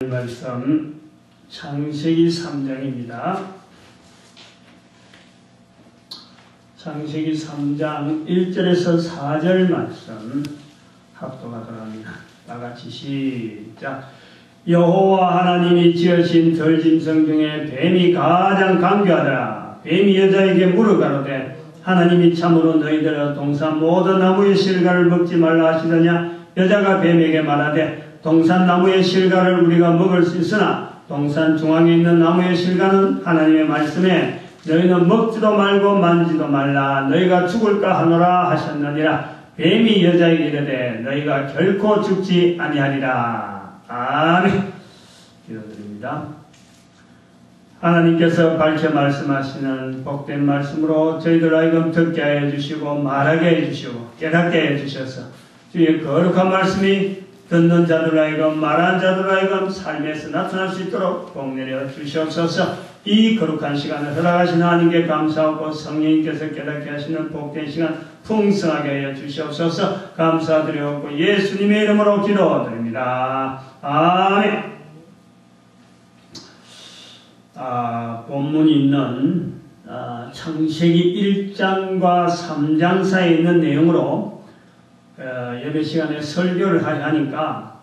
말씀 창세기 3장입니다. 창세기 3장 1절에서 4절 말씀 합독하도록 합니다. 다같이 시작. 여호와 하나님이 지으신 들짐승 중에 뱀이 가장 강교하더라. 뱀이 여자에게 물어가로되 하나님이 참으로 너희들의 동산 모든 나무의 실과를 먹지 말라 하시더냐. 여자가 뱀에게 말하되 동산 나무의 실과를 우리가 먹을 수 있으나 동산 중앙에 있는 나무의 실과는 하나님의 말씀에 너희는 먹지도 말고 만지도 말라 너희가 죽을까 하노라 하셨느니라. 뱀이 여자에게 이르되 너희가 결코 죽지 아니하리라. 아멘. 기도드립니다. 하나님께서 밝혀 말씀하시는 복된 말씀으로 저희들 하여금 듣게 해주시고 말하게 해주시고 깨닫게 해주셔서 주의 거룩한 말씀이 듣는 자들 하여금 말하는 자들 하여금 삶에서 나타날 수 있도록 복내려 주시옵소서. 이 거룩한 시간을 허락하신 하나님께 감사하고 성령님께서 깨닫게 하시는 복된 시간 풍성하게 하여 주시옵소서. 감사드리옵고 예수님의 이름으로 기도드립니다. 아멘. 본문이 있는 창세기 1장과 3장 사이에 있는 내용으로 예배 시간에 설교를 하니까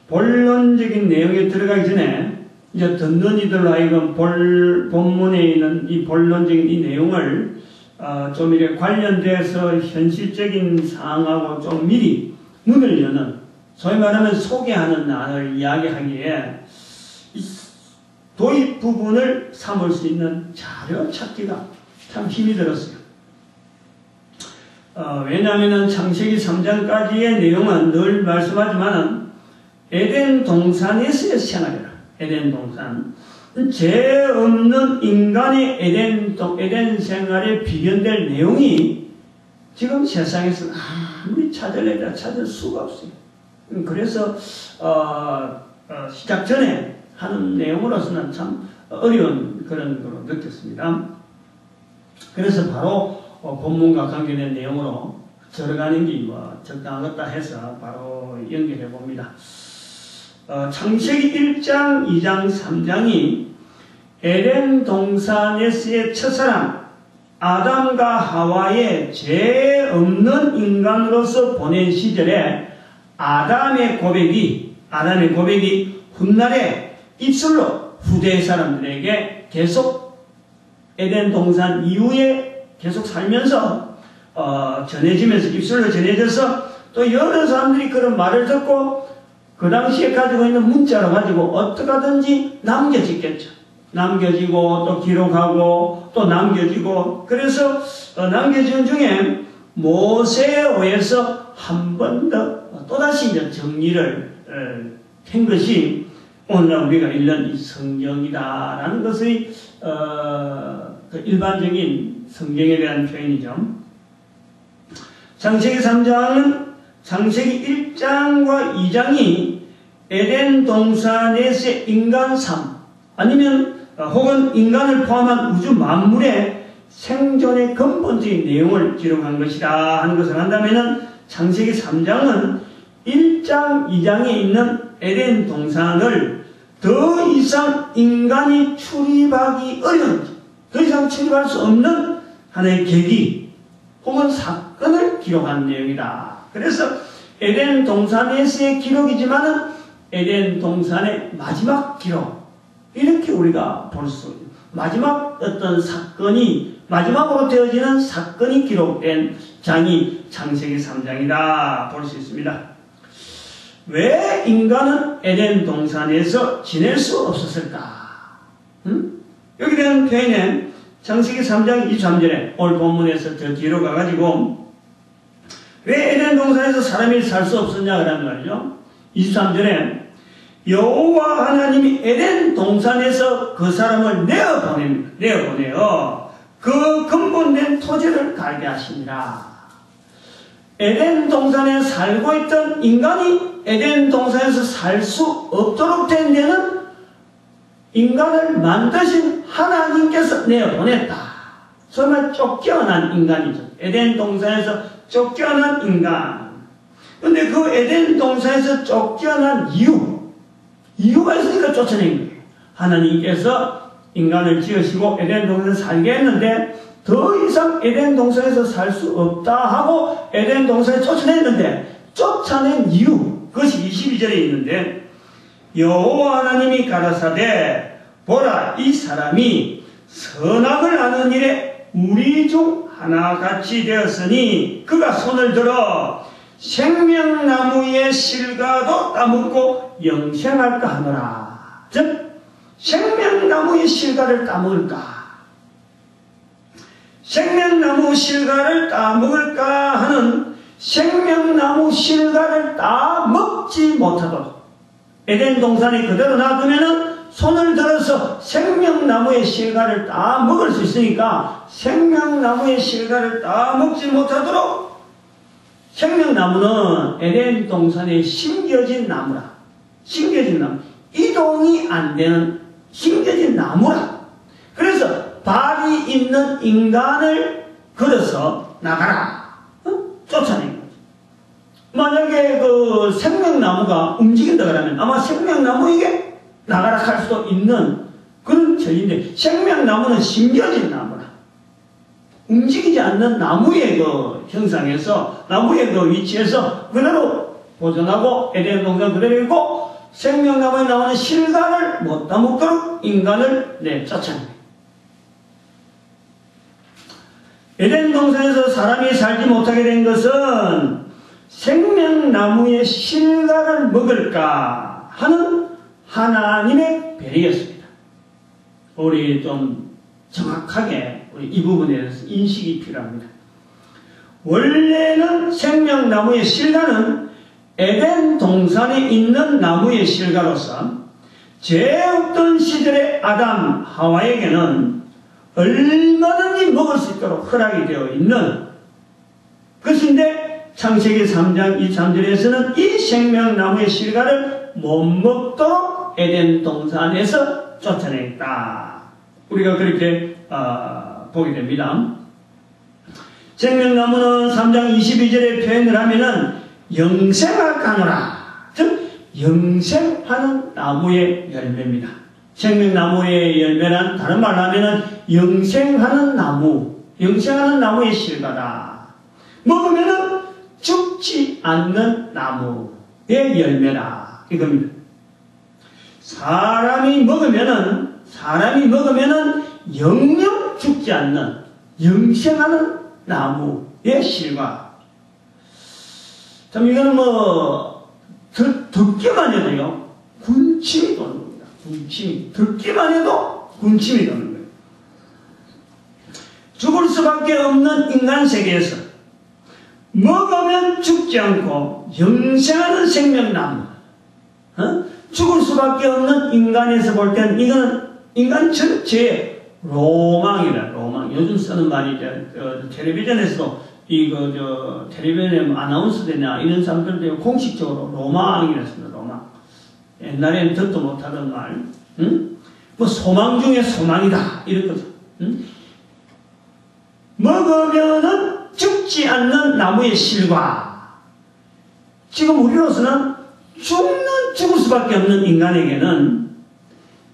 본론적인 내용에 들어가기 전에 이제 듣는 이들로 하여금 본문에 있는 이 본론적인 이 내용을 좀 이렇게 관련돼서 현실적인 상황하고 좀 미리 문을 여는, 소위 말하면 소개하는 난을 이야기하기에 도입 부분을 삼을 수 있는 자료 찾기가 참 힘이 들었어요. 왜냐하면 창세기 3장까지의 내용은 늘 말씀하지만 에덴 동산에서의 생활이라. 에덴 동산. 죄 없는 인간의 에덴 생활에 비견될 내용이 지금 세상에서 아무리 찾아내다 찾을 수가 없어요. 그래서 시작 전에 하는 내용으로서는 참 어려운 그런 거로 느꼈습니다. 그래서 바로 본문과 관계된 내용으로 들어가는 게 적당하겠다 해서 바로 연결해 봅니다. 창세기 1장, 2장, 3장이 에덴 동산에서의 첫사랑 아담과 하와의 죄 없는 인간으로서 보낸 시절에 아담의 고백이 훗날에 입술로 후대 사람들에게 계속 에덴 동산 이후에 계속 살면서 전해지면서 입술로 전해져서 또 여러 사람들이 그런 말을 듣고 그 당시에 가지고 있는 문자로 가지고 어떻게 하든지 남겨지겠죠. 남겨지고 또 기록하고 또 남겨지고, 그래서 남겨지는 중에 모세에 의해서 한 번 더 또다시 이제 정리를 한 것이 오늘날 우리가 읽는 이 성경이다라는 것의 그 일반적인 성경에 대한 표현이죠. 창세기 3장은 창세기 1장과 2장이 에덴 동산에서의 인간 삶, 아니면 혹은 인간을 포함한 우주 만물의 생존의 근본적인 내용을 기록한 것이다 하는 것을 한다면, 창세기 3장은 1장, 2장에 있는 에덴 동산을 더 이상 인간이 출입하기 어려운, 더 이상 출입할 수 없는 하나의 계기 혹은 사건을 기록한 내용이다. 그래서 에덴 동산에서의 기록이지만은 에덴 동산의 마지막 기록, 이렇게 우리가 볼 수 있는 마지막 어떤 사건이, 마지막으로 되어지는 사건이 기록된 장이 창세기 3장이다 볼 수 있습니다. 왜 인간은 에덴 동산에서 지낼 수 없었을까? 여기 대한 표현에 창세기 3장 23절에 오늘 본문에서 더 뒤로 가가지고 왜 에덴 동산에서 사람이 살 수 없었냐 그러는 말이죠. 23절에 여호와 하나님이 에덴 동산에서 그 사람을 내어보내어 그 근본된 토지를 갈게 하시니라. 에덴 동산에 살고 있던 인간이 에덴 동산에서 살 수 없도록 된 데는 인간을 만드신 하나님께서 내어보냈다. 정말 쫓겨난 인간이죠. 에덴 동산에서 쫓겨난 인간. 그런데 그 에덴 동산에서 쫓겨난 이유, 이유가 있으니까 쫓아낸 거예요. 하나님께서 인간을 지으시고 에덴 동산에 살게 했는데 더 이상 에덴 동산에서 살 수 없다 하고 에덴 동산에 쫓아냈는데 쫓아낸 이유, 그것이 22절에 있는데 여호와 하나님이 가라사대 보라 이 사람이 선악을 아는 일에 우리 중 하나같이 되었으니 그가 손을 들어 생명나무의 실과도 따먹고 영생할까 하노라. 즉 생명나무의 실과를 따먹을까, 생명나무 실과를 따먹을까 하는 생명나무 실과를 따먹지 못하도록 에덴 동산에 그대로 놔두면은 손을 들어서 생명나무의 실과를 따먹을 수 있으니까 생명나무의 실과를 따먹지 못하도록 생명나무는 에덴 동산에 심겨진 나무라. 심겨진 나무. 이동이 안 되는 심겨진 나무라. 그래서 발이 있는 인간을 걸어서 나가라. 쫓아낸 거죠. 만약에 그 생명나무가 움직인다 그러면 아마 생명나무에게 나가라 할 수도 있는 그런 처지인데 생명나무는 심겨진 나무라. 움직이지 않는 나무의 그 형상에서 나무의 그 위치에서 그대로 보존하고 에덴 동산 그대로 있고 생명나무에 나오는 실과를 못 따먹도록 인간을 쫓아내. 에덴 동산에서 사람이 살지 못하게 된 것은 생명나무의 실과를 먹을까 하는 하나님의 배려였습니다. 우리 좀 정확하게 우리 이 부분에 대해서 인식이 필요합니다. 원래는 생명나무의 실과는 에덴 동산에 있는 나무의 실과로서 죄 없던 시절의 아담 하와에게는 얼마든지 먹을 수 있도록 허락이 되어 있는 것인데 창세기 3장 23절에서는 이 생명나무의 실과를 못 먹도록 에덴 동산에서 쫓아냈다. 우리가 그렇게 보게 됩니다. 생명나무는 3장 22절에 표현을 하면은 영생하노라. 즉 영생하는 나무의 열매입니다. 생명나무의 열매란 다른 말로 하면은 영생하는 나무, 영생하는 나무의 실과다. 먹으면은 죽지 않는 나무의 열매다. 이겁니다. 사람이 먹으면은 영영 죽지 않는 영생하는 나무의 실과. 참 이거는 듣기만 해도요 군침이 도는 겁니다. 군침이 듣기만 해도 군침이 도는 거예요. 죽을 수밖에 없는 인간 세계에서 먹으면 죽지 않고 영생하는 생명나무, 죽을 수밖에 없는 인간에서 볼 때는 이거는 인간 전체의 로망이다. 로망. 요즘 쓰는 말이 텔레비전에서도 텔레비전에 아나운서들이나 이런 사람들도 공식적으로 로망이라 씁니다. 로망. 옛날에는 듣도 못하던 말. 소망 중에 소망이다. 이랬거든. 먹으면은 죽지 않는 나무의 실과. 지금 우리로서는 죽을 수밖에 없는 인간에게는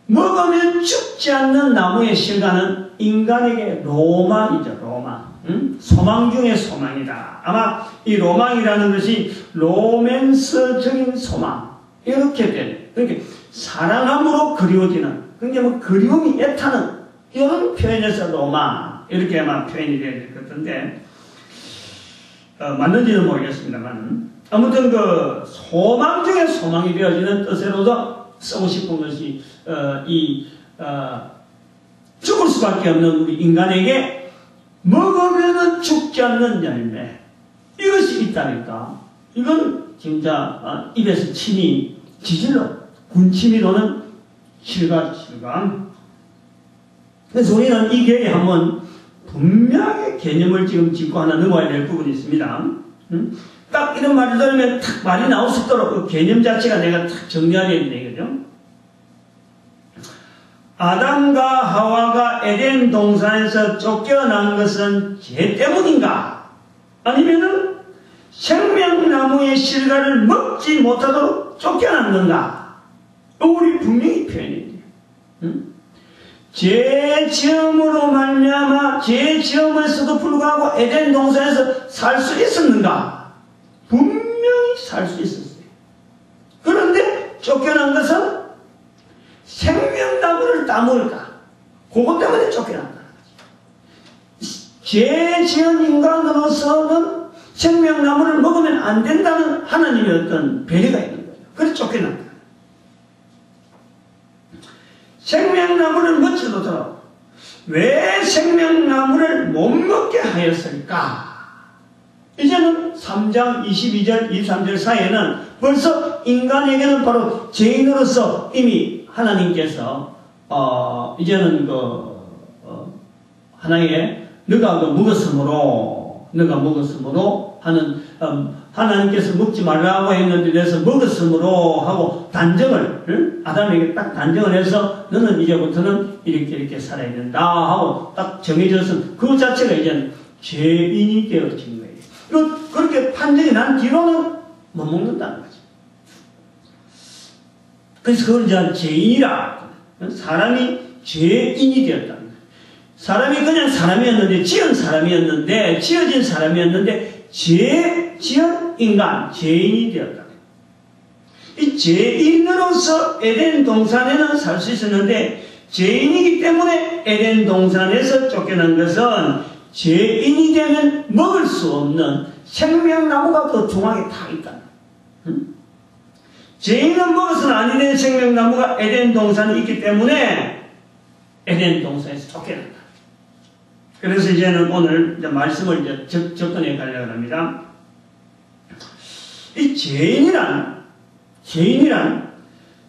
먹으면 죽지 않는 나무의 실과는 인간에게 로망이죠. 로망. 소망 중에 소망이다. 아마 이 로망이라는 것이 로맨스적인 소망. 이렇게 돼. 그러니까 사랑함으로 그리워지는, 그러니까 그리움이 애타는 이런 표현에서 로망. 이렇게 아마 표현이 되어야 될 것 같은데, 맞는지는 모르겠습니다만, 아무튼 소망 중에 소망이 되어지는 뜻으로도 쓰고 싶은 것이, 죽을 수밖에 없는 우리 인간에게 먹으면은 죽지 않는 열매. 이것이 있다니까. 이건 진짜, 입에서 침이 지질러, 군침이 도는 실감. 그래서 우리는 이 계에 한번 분명하게 개념을 지금 짚고 하나 넘어야 될 부분이 있습니다. 딱 이런 말을 들으면 탁 말이 나올 수 있도록 그 개념 자체가 내가 탁 정리해야 되는 거죠. 아담과 하와가 에덴 동산에서 쫓겨난 것은 죄 때문인가? 아니면은 생명나무의 실과를 먹지 못하도록 쫓겨난 건가? 우리 분명히 표현해야 돼요. 응? 죄지음으로 말미암아 죄지음에서도 불구하고 에덴 동산에서 살 수 있었는가? 분명히 살 수 있었어요. 그런데 쫓겨난 것은 생명나무를 따먹을까? 그것 때문에 쫓겨난다는 거지. 죄 지은 인간으로서는 생명나무를 먹으면 안 된다는 하나님의 어떤 배려가 있는 거예요. 그래서 쫓겨난다. 생명나무를 먹지도 왜 생명나무를 못 먹게 하였을까? 이제는 3장 22절, 23절 사이에는 벌써 인간에게는 바로 죄인으로서 이미 하나님께서 이제는 하나의 너가 먹었으므로 하는 하나님께서 먹지 말라고 했는데 대해서 먹었으므로 하고 단정을 아담에게 딱 단정을 해서 너는 이제부터는 이렇게 살아야 된다 하고 딱 정해져서 그 자체가 이제는 죄인이 되어진 거예요. 그렇게 판정이 난 뒤로는 못 먹는다는 거죠. 그래서 그걸 이제 죄인이라 사람이 죄인이 되었다는 거예요. 사람이 그냥 사람이었는데 지어진 사람이었는데 지은 인간 죄인이 되었다. 이 죄인으로서 에덴 동산에는 살 수 있었는데 죄인이기 때문에 에덴 동산에서 쫓겨난 것은 죄인이 되면 먹을 수 없는 생명나무가 그 중앙에 다 있다. 죄인은 먹어서는 아니 되는 생명나무가 에덴 동산에 있기 때문에 에덴 동산에서 쫓겨난다. 그래서 이제는 오늘 이제 말씀을 이제 접근해 가려고 합니다. 이 죄인이란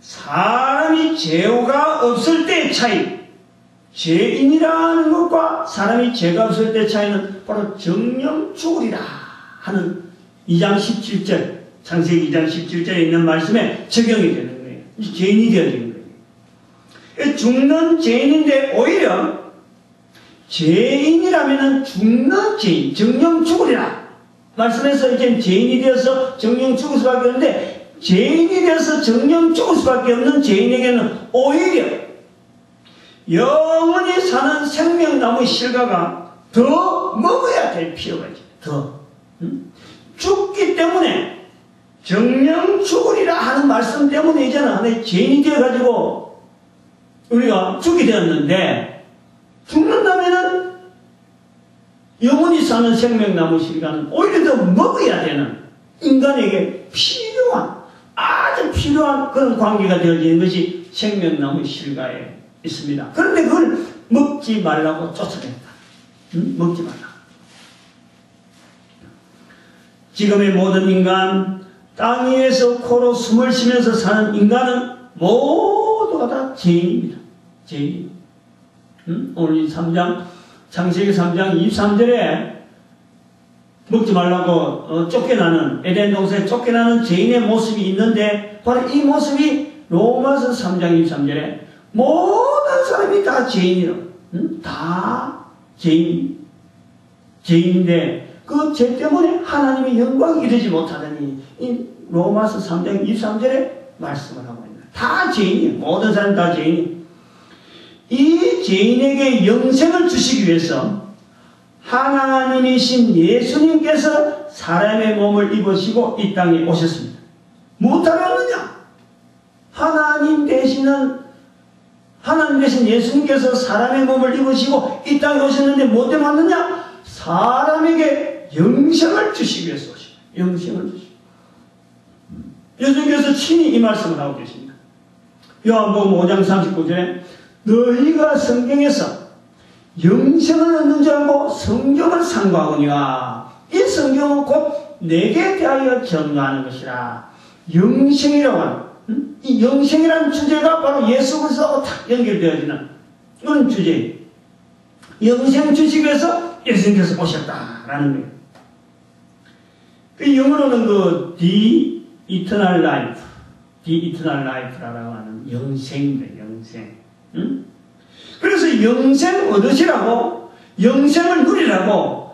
사람이 죄가 없을 때의 차이, 죄인이라는 것과 사람이 죄가 없을 때의 차이는 바로 정령 죽으리라 하는 2장 17절, 창세기 2장 17절에 있는 말씀에 적용이 되는 거예요. 죄인이 되어지는 거예요. 죽는 죄인인데 오히려 죄인이라면은 죽는 죄인, 정령 죽으리라. 말씀에서 이제 죄인이 되어서 정령 죽을 수밖에 없는데, 죄인이 되어서 정령 죽을 수밖에 없는 죄인에게는 오히려 영원히 사는 생명나무의 실과가 더 먹어야 될 필요가 있죠. 더. 죽기 때문에 정령 죽으리라 하는 말씀 때문에 이제는 하나의 죄인이 되어가지고 우리가 죽게 되었는데, 죽는다면은 영원히 사는 생명나무 실과는 오히려 더 먹어야 되는 인간에게 아주 필요한 그런 관계가 되어지는 것이 생명나무 실과에 있습니다. 그런데 그걸 먹지 말라고 쫓아낸다. 먹지 말라. 지금의 모든 인간, 땅 위에서 코로 숨을 쉬면서 사는 인간은 모두가 다 죄인입니다. 죄인. 오늘 3장, 창세기 3장 23절에 먹지 말라고 쫓겨나는, 에덴 동산에 쫓겨나는 죄인의 모습이 있는데, 바로 이 모습이 로마서 3장 23절에 모든 사람이 다 죄인이라. 다 죄인인데, 그 죄 때문에 하나님의 영광이 이르지 못하더니, 이 로마서 3장 23절에 말씀을 하고 있는 거예요. 다 죄인이에요. 모든 사람 다 죄인이에요. 이 죄인에게 영생을 주시기 위해서 하나님이신 예수님께서 사람의 몸을 입으시고 이 땅에 오셨습니다. 무엇하였느냐? 하나님 대신 예수님께서 사람의 몸을 입으시고 이 땅에 오셨는데 뭐 때문에 왔느냐? 사람에게 영생을 주시기 위해서 오십니다. 영생을 주시고. 예수님께서 친히 이 말씀을 하고 계십니다. 요한복음 5장 39절에 너희가 성경에서 영생을 얻는 줄 알고 성경을 상고하거니와 이 성경은 곧 내게 대하여 전가하는 것이라. 영생이라고 하는 이 영생이라는 주제가 바로 예수 그리스도하고 탁 연결되어지는 그런 주제예요. 영생 주시기 위해서 예수님께서 오셨다라는 거예요. 그 영어로는 The Eternal Life라고 하는 영생입니다. 영생. 그래서 영생 얻으시라고, 영생을 누리라고,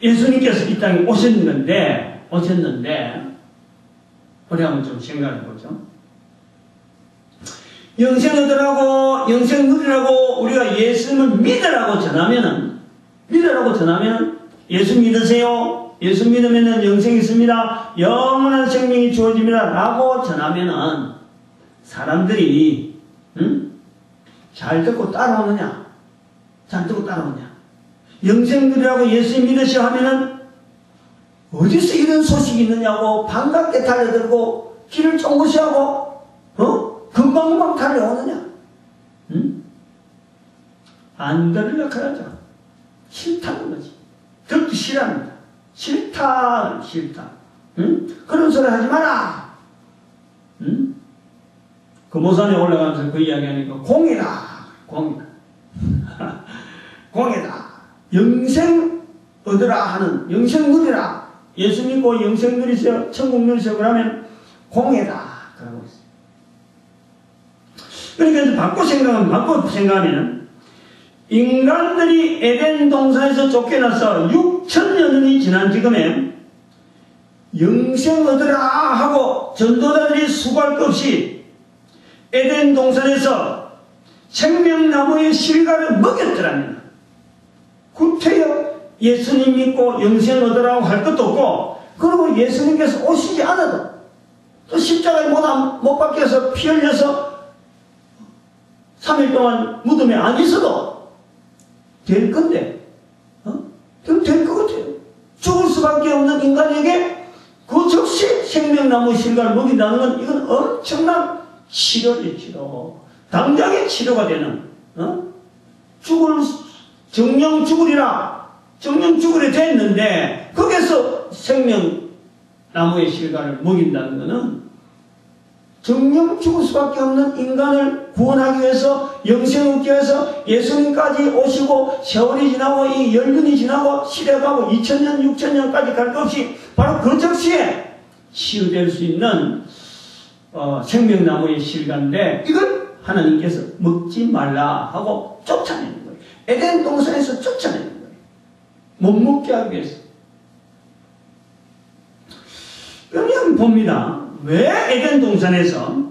예수님께서 이 땅에 오셨는데, 우리 한번 좀 생각해 보죠. 영생 얻으라고, 영생 누리라고 우리가 예수님을 믿으라고 전하면은, 예수 믿으세요. 예수 믿으면은 영생이 있습니다. 영원한 생명이 주어집니다. 라고 전하면은 사람들이, 잘 듣고 따라오느냐? 잘 듣고 따라오느냐? 영생 누리라고 예수 믿으시오 하면은 어디서 이런 소식이 있느냐고 반갑게 달려들고 길을 쫑긋이하고 금방금방 달려오느냐? 안 들으려 그러죠. 싫다는 거지. 듣기 싫어합니다. 싫다. 그런 소리 하지 마라. 그 모산에 올라가면서 그 이야기하니까 공이다. 공이다. 영생 얻으라 하는, 영생 누리라. 예수 믿고 영생 누리세요, 천국 누리세요. 그러면 공이다. 그러고 있어요. 그러니까 바꿔 생각하면 인간들이 에덴 동산에서 쫓겨나서 6천년이 지난 지금에 영생 얻으라 하고 전도자들이 수고할 것 없이 에덴 동산에서 생명나무의 실과를 먹였더라면 구태여 예수님 믿고 영생 얻으라고 할 것도 없고, 그리고 예수님께서 오시지 않아도 또 십자가에 못 박혀서 피 흘려서 3일 동안 무덤에 안 있어도 될 건데, 그럼 될 것 같아요. 죽을 수밖에 없는 인간에게 그 즉시 생명나무 실과를 먹인다는 건 이건 엄청난 치료죠, 치료. 당장의 치료가 되는, 정령 죽으리 됐는데, 거기서 생명나무의 실과를 먹인다는 것은 정령 죽을 수밖에 없는 인간을 구원하기 위해서, 영생 얻기 위해서 예수님까지 오시고 세월이 지나고 이 열륜이 지나고 시대가고 2000년, 6000년까지 갈 것 없이 바로 그 즉시에 치유될 수 있는 생명나무의 실과인데, 이걸 하나님께서 먹지 말라 하고 쫓아내는 거예요. 에덴 동산에서 쫓아내는 거예요. 못 먹게 하기 위해서. 그러면 봅니다. 왜 에덴 동산에서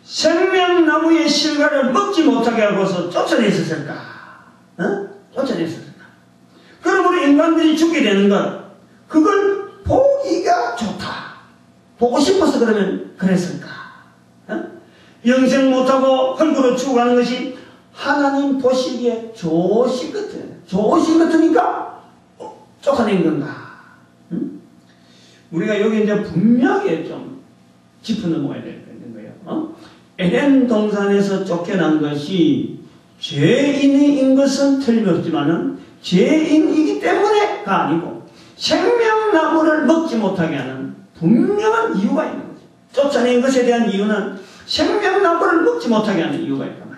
생명나무의 실과를 먹지 못하게 하고서 쫓아냈었을까? 쫓아냈었을까? 그러므로 인간들이 죽게 되는 것, 그걸 보기가 좋다. 보고 싶어서 그러면 그랬을까? 영생 못하고 흙으로 죽어가는 것이 하나님 보시기에 좋으신 같으니까 쫓아낸 건가? 우리가 여기 이제 분명히 좀 짚어 넘어가야 되는 거예요. 에덴 동산에서 쫓겨난 것이 죄인인 것은 틀림없지만은 죄인이기 때문에가 아니고 생명나무를 먹지 못하게 하는 분명한 이유가 있는 거죠. 쫓아낸 것에 대한 이유는 생명나무를 먹지 못하게 하는 이유가 있단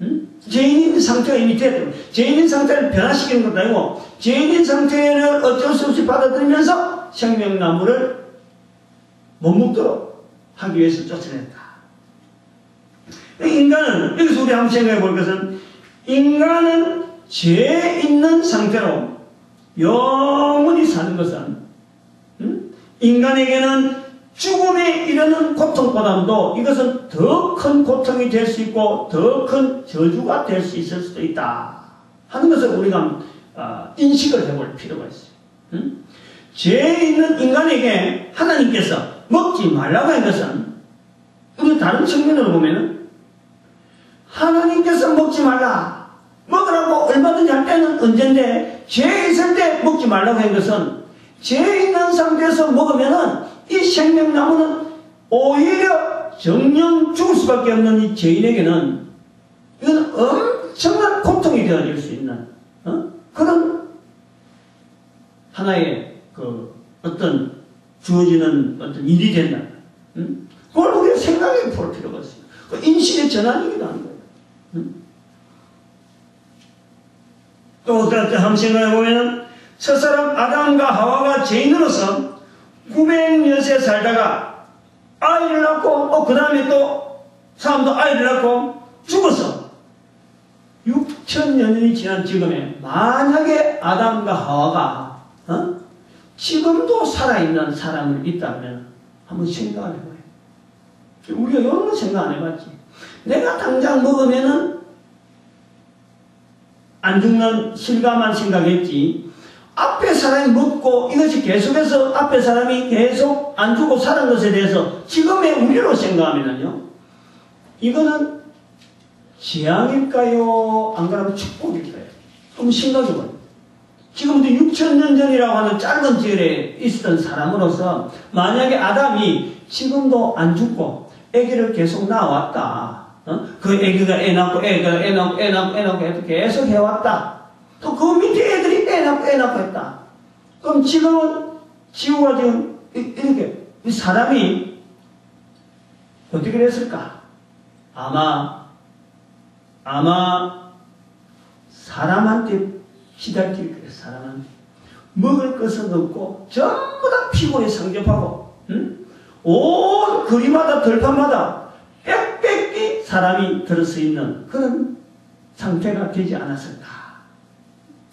말이에요. 죄인인 상태가 이미 됐다고. 죄인인 상태를 변화시키는 것도 아니고 죄인인 상태를 어쩔 수 없이 받아들이면서 생명나무를 못 먹도록 하기 위해서 쫓아냈다. 인간은, 여기서 우리 한번 생각해 볼 것은, 인간은 죄 있는 상태로 영원히 사는 것은 인간에게는 죽음에 이르는 고통보다도 이것은 더 큰 고통이 될 수 있고 더 큰 저주가 될 수 있을 수도 있다 하는 것을 우리가 인식을 해볼 필요가 있어요. 죄 있는 인간에게 하나님께서 먹지 말라고 한 것은, 우리 다른 측면으로 보면은 하나님께서 먹지 말라, 먹으라고 얼마든지 할 때는 언젠데, 죄 있을 때 먹지 말라고 한 것은 죄 있는 상태에서 먹으면은 이 생명나무는 오히려 정령 죽을 수밖에 없는 이 죄인에게는 이건 엄청난 고통이 되어질 수 있는 그런 하나의 어떤 주어지는 어떤 일이 된다. 그걸 우리가 생각해 볼 필요가 있어요. 그 인식의 전환이기도 하는 거예요. 또 어떨 때 한번 생각해 보면은 첫사람 아담과 하와가 죄인으로서 900년째 살다가 아이를 낳고 그 다음에 또 사람도 아이를 낳고 죽어서 6000년이 지난 지금에 만약에 아담과 하와가 지금도 살아있는 사람을 있다면 한번 생각을 해봐요. 우리가 이런 거 생각 안 해봤지. 내가 당장 먹으면은 안 죽는 실감만 생각했지. 앞에 사람이 먹고 이것이 계속해서 앞에 사람이 계속 안 죽고 사는 것에 대해서 지금의 우리로 생각하면요. 이거는 재앙일까요? 안 그러면 축복일까요? 한번 생각해봐요. 지금부터 6,000년 전이라고 하는 짧은 시절에 있었던 사람으로서 만약에 아담이 지금도 안 죽고 아기를 계속 낳아왔다. 그 아기가 애 낳고 해도 계속 해왔다. 또 그 밑에 애들이 애 낳고 했다. 그럼 지금은 지구가 지금 이렇게 사람이 어떻게 됐을까? 아마 사람한테 시달릴 거예요. 사람한테 먹을 것은 없고 전부 다 피곤에 상접하고 온 거리마다 들판마다 빽빽히 사람이 들어서 있는 그런 상태가 되지 않았을까?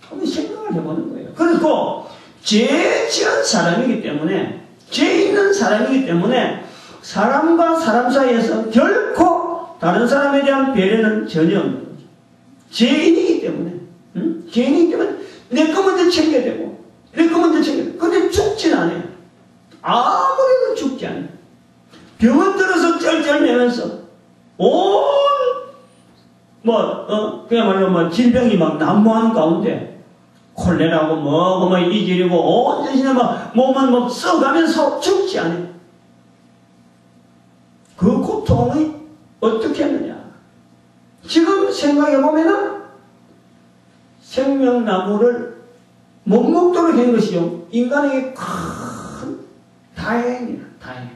한번 생각을 해보는 거예요. 그리고 죄 지은 사람이기 때문에 죄 있는 사람이기 때문에 사람과 사람 사이에서 결코 다른 사람에 대한 배려는 전혀 없는 거죠. 죄인이기 때문에 죄인이기 때문에 내 거 먼저 챙겨야 되고 내 거 먼저 챙겨야 되고 근데 죽진 않아요. 아무래도 죽지 않아요. 병원 들어서 쩔쩔매면서 그야말로 질병이 막 난무하는 가운데 콜레라고 이질이고 온 전신에 몸은 써가면서 죽지 않아요. 그 고통이 어떻게 했느냐. 지금 생각해보면은 생명나무를 못 먹도록 한 것이요. 인간에게 큰 다행이다. 다행.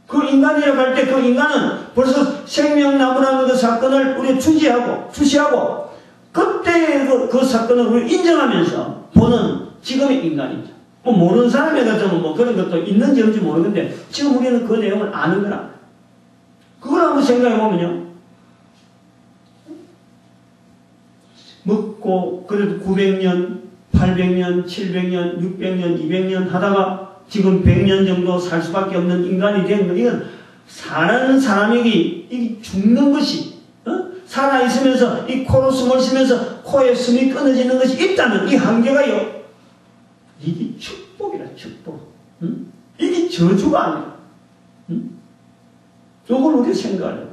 그 인간이라고 할 때 그 인간은 벌써 생명나무라는 그 사건을 우리가 주시하고 그때의 그 사건을 우리 인정하면서 보는 지금의 인간이죠. 모르는 사람에 가서는 그런 것도 있는지 없는지 모르는데 지금 우리는 그 내용을 아는 거라. 그걸 한번 생각해보면요. 먹고 그래도 900년, 800년, 700년, 600년, 200년 하다가 지금 100년 정도 살 수밖에 없는 인간이 된 거. 이건 사는 사람에게 이게 죽는 것이 살아있으면서 이 코로 숨을 쉬면서 코에 숨이 끊어지는 것이 있다는 이 한계가요. 이게 축복이라 축복. 이게 저주가 아니라. 이걸 우리가 생각하려고 해요.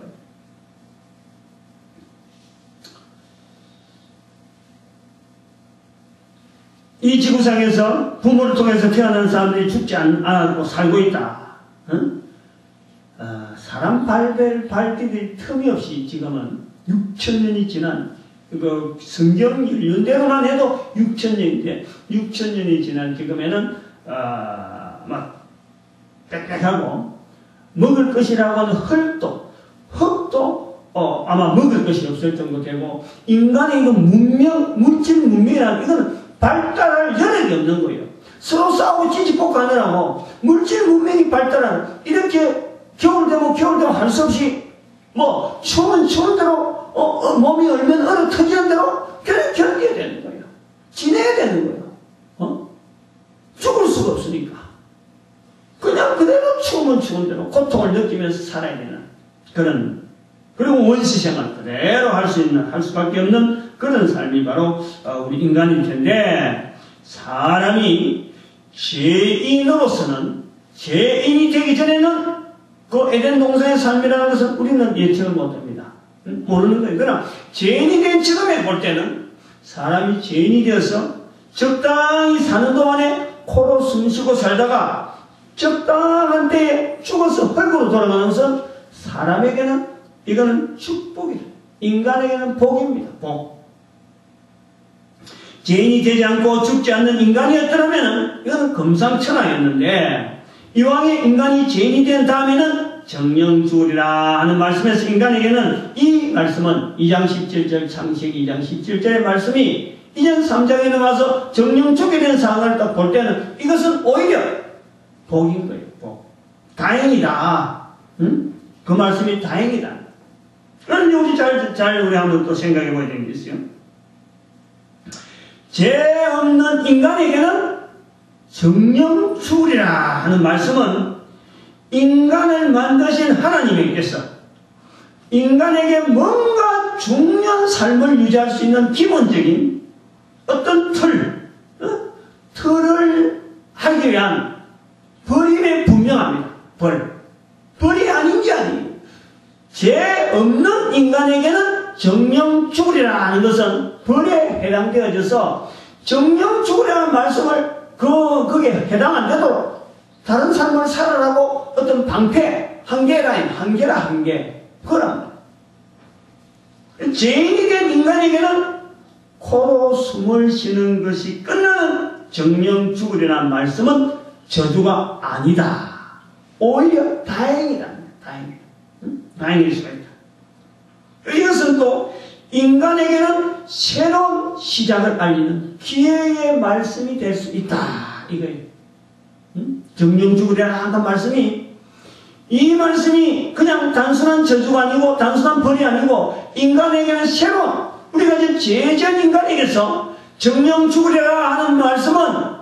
이 지구상에서 부모를 통해서 태어난 사람들이 죽지 않고 살고 있다. 사람 발디딜 틈이 없이 지금은 6,000년이 지난 그 성경 연대로만 해도 6,000년인데 6,000년이 지난 지금에는 막 빽빽하고 먹을 것이라고 하는 흙도 아마 먹을 것이 없을 정도 되고 인간의 이거 물질 문명이라는 이거는 발달할 여력이 없는 거예요. 서로 싸우고 찌찌볶고 하느라고 물질 문명이 발달하는 이렇게 겨울 되면 할 수 없이 추우면 추운 대로 몸이 얼면 얼어 터지는 대로 그냥 견뎌야 되는 거예요. 지내야 되는 거예요. 죽을 수가 없으니까 그냥 그대로 추우면 추운 대로 고통을 느끼면서 살아야 되는 그런 그리고 원시 생활 그대로 할 수밖에 없는 그런 삶이 바로 우리 인간일 텐데 사람이 죄인으로서는 죄인이 되기 전에는 그 에덴 동산의 삶이라는 것은 우리는 예측을 못합니다. 모르는 거예요. 그러나 죄인이 된 지금에 볼 때는 사람이 죄인이 되어서 적당히 사는 동안에 코로 숨쉬고 살다가 적당한 때에 죽어서 흙으로 돌아가는 것은 사람에게는 이거는 축복이다. 인간에게는 복입니다. 복. 죄인이 되지 않고 죽지 않는 인간이었더라면 이거는 금상첨화였는데 이왕에 인간이 죄인이 된 다음에는 정령주리라 하는 말씀에서 인간에게는 이 말씀은 2장 17절 창세기 2장 17절의 말씀이 2장 3장에 넘어가서 정령주게 된 상황을 딱 볼 때는 이것은 오히려 복인 거예요. 복. 다행이다. 그 말씀이 다행이다. 그런데 우리 우리 한번 또 생각해 봐야 되는 게 있어요. 죄 없는 인간에게는 정령 죽으리라 하는 말씀은 인간을 만드신 하나님께서 인간에게 뭔가 중요한 삶을 유지할 수 있는 기본적인 어떤 틀을 하기 위한 벌임에 분명합니다. 벌이 아닌지 아니에요. 죄 없는 인간에게는 정령 죽으리라 하는 것은 벌에 해당되어져서 정령 죽으리라는 말씀을 그게 해당 안 되도록 다른 삶을 살아라고 어떤 방패, 한계. 그거랍니다. 죄인이 된 인간에게는 코로 숨을 쉬는 것이 끝나는 정령 죽으리라는 말씀은 저주가 아니다. 오히려 다행이다. 다행일 수가 있다. 이것은 또 인간에게는 새로운 시작을 알리는 기회의 말씀이 될 수 있다. 이거예요. 정령 죽으리라 하는 말씀이, 이 말씀이 그냥 단순한 저주가 아니고 단순한 벌이 아니고 인간에게는 새로운, 우리가 지금 죄전 인간에게서 정령 죽으리라 하는 말씀은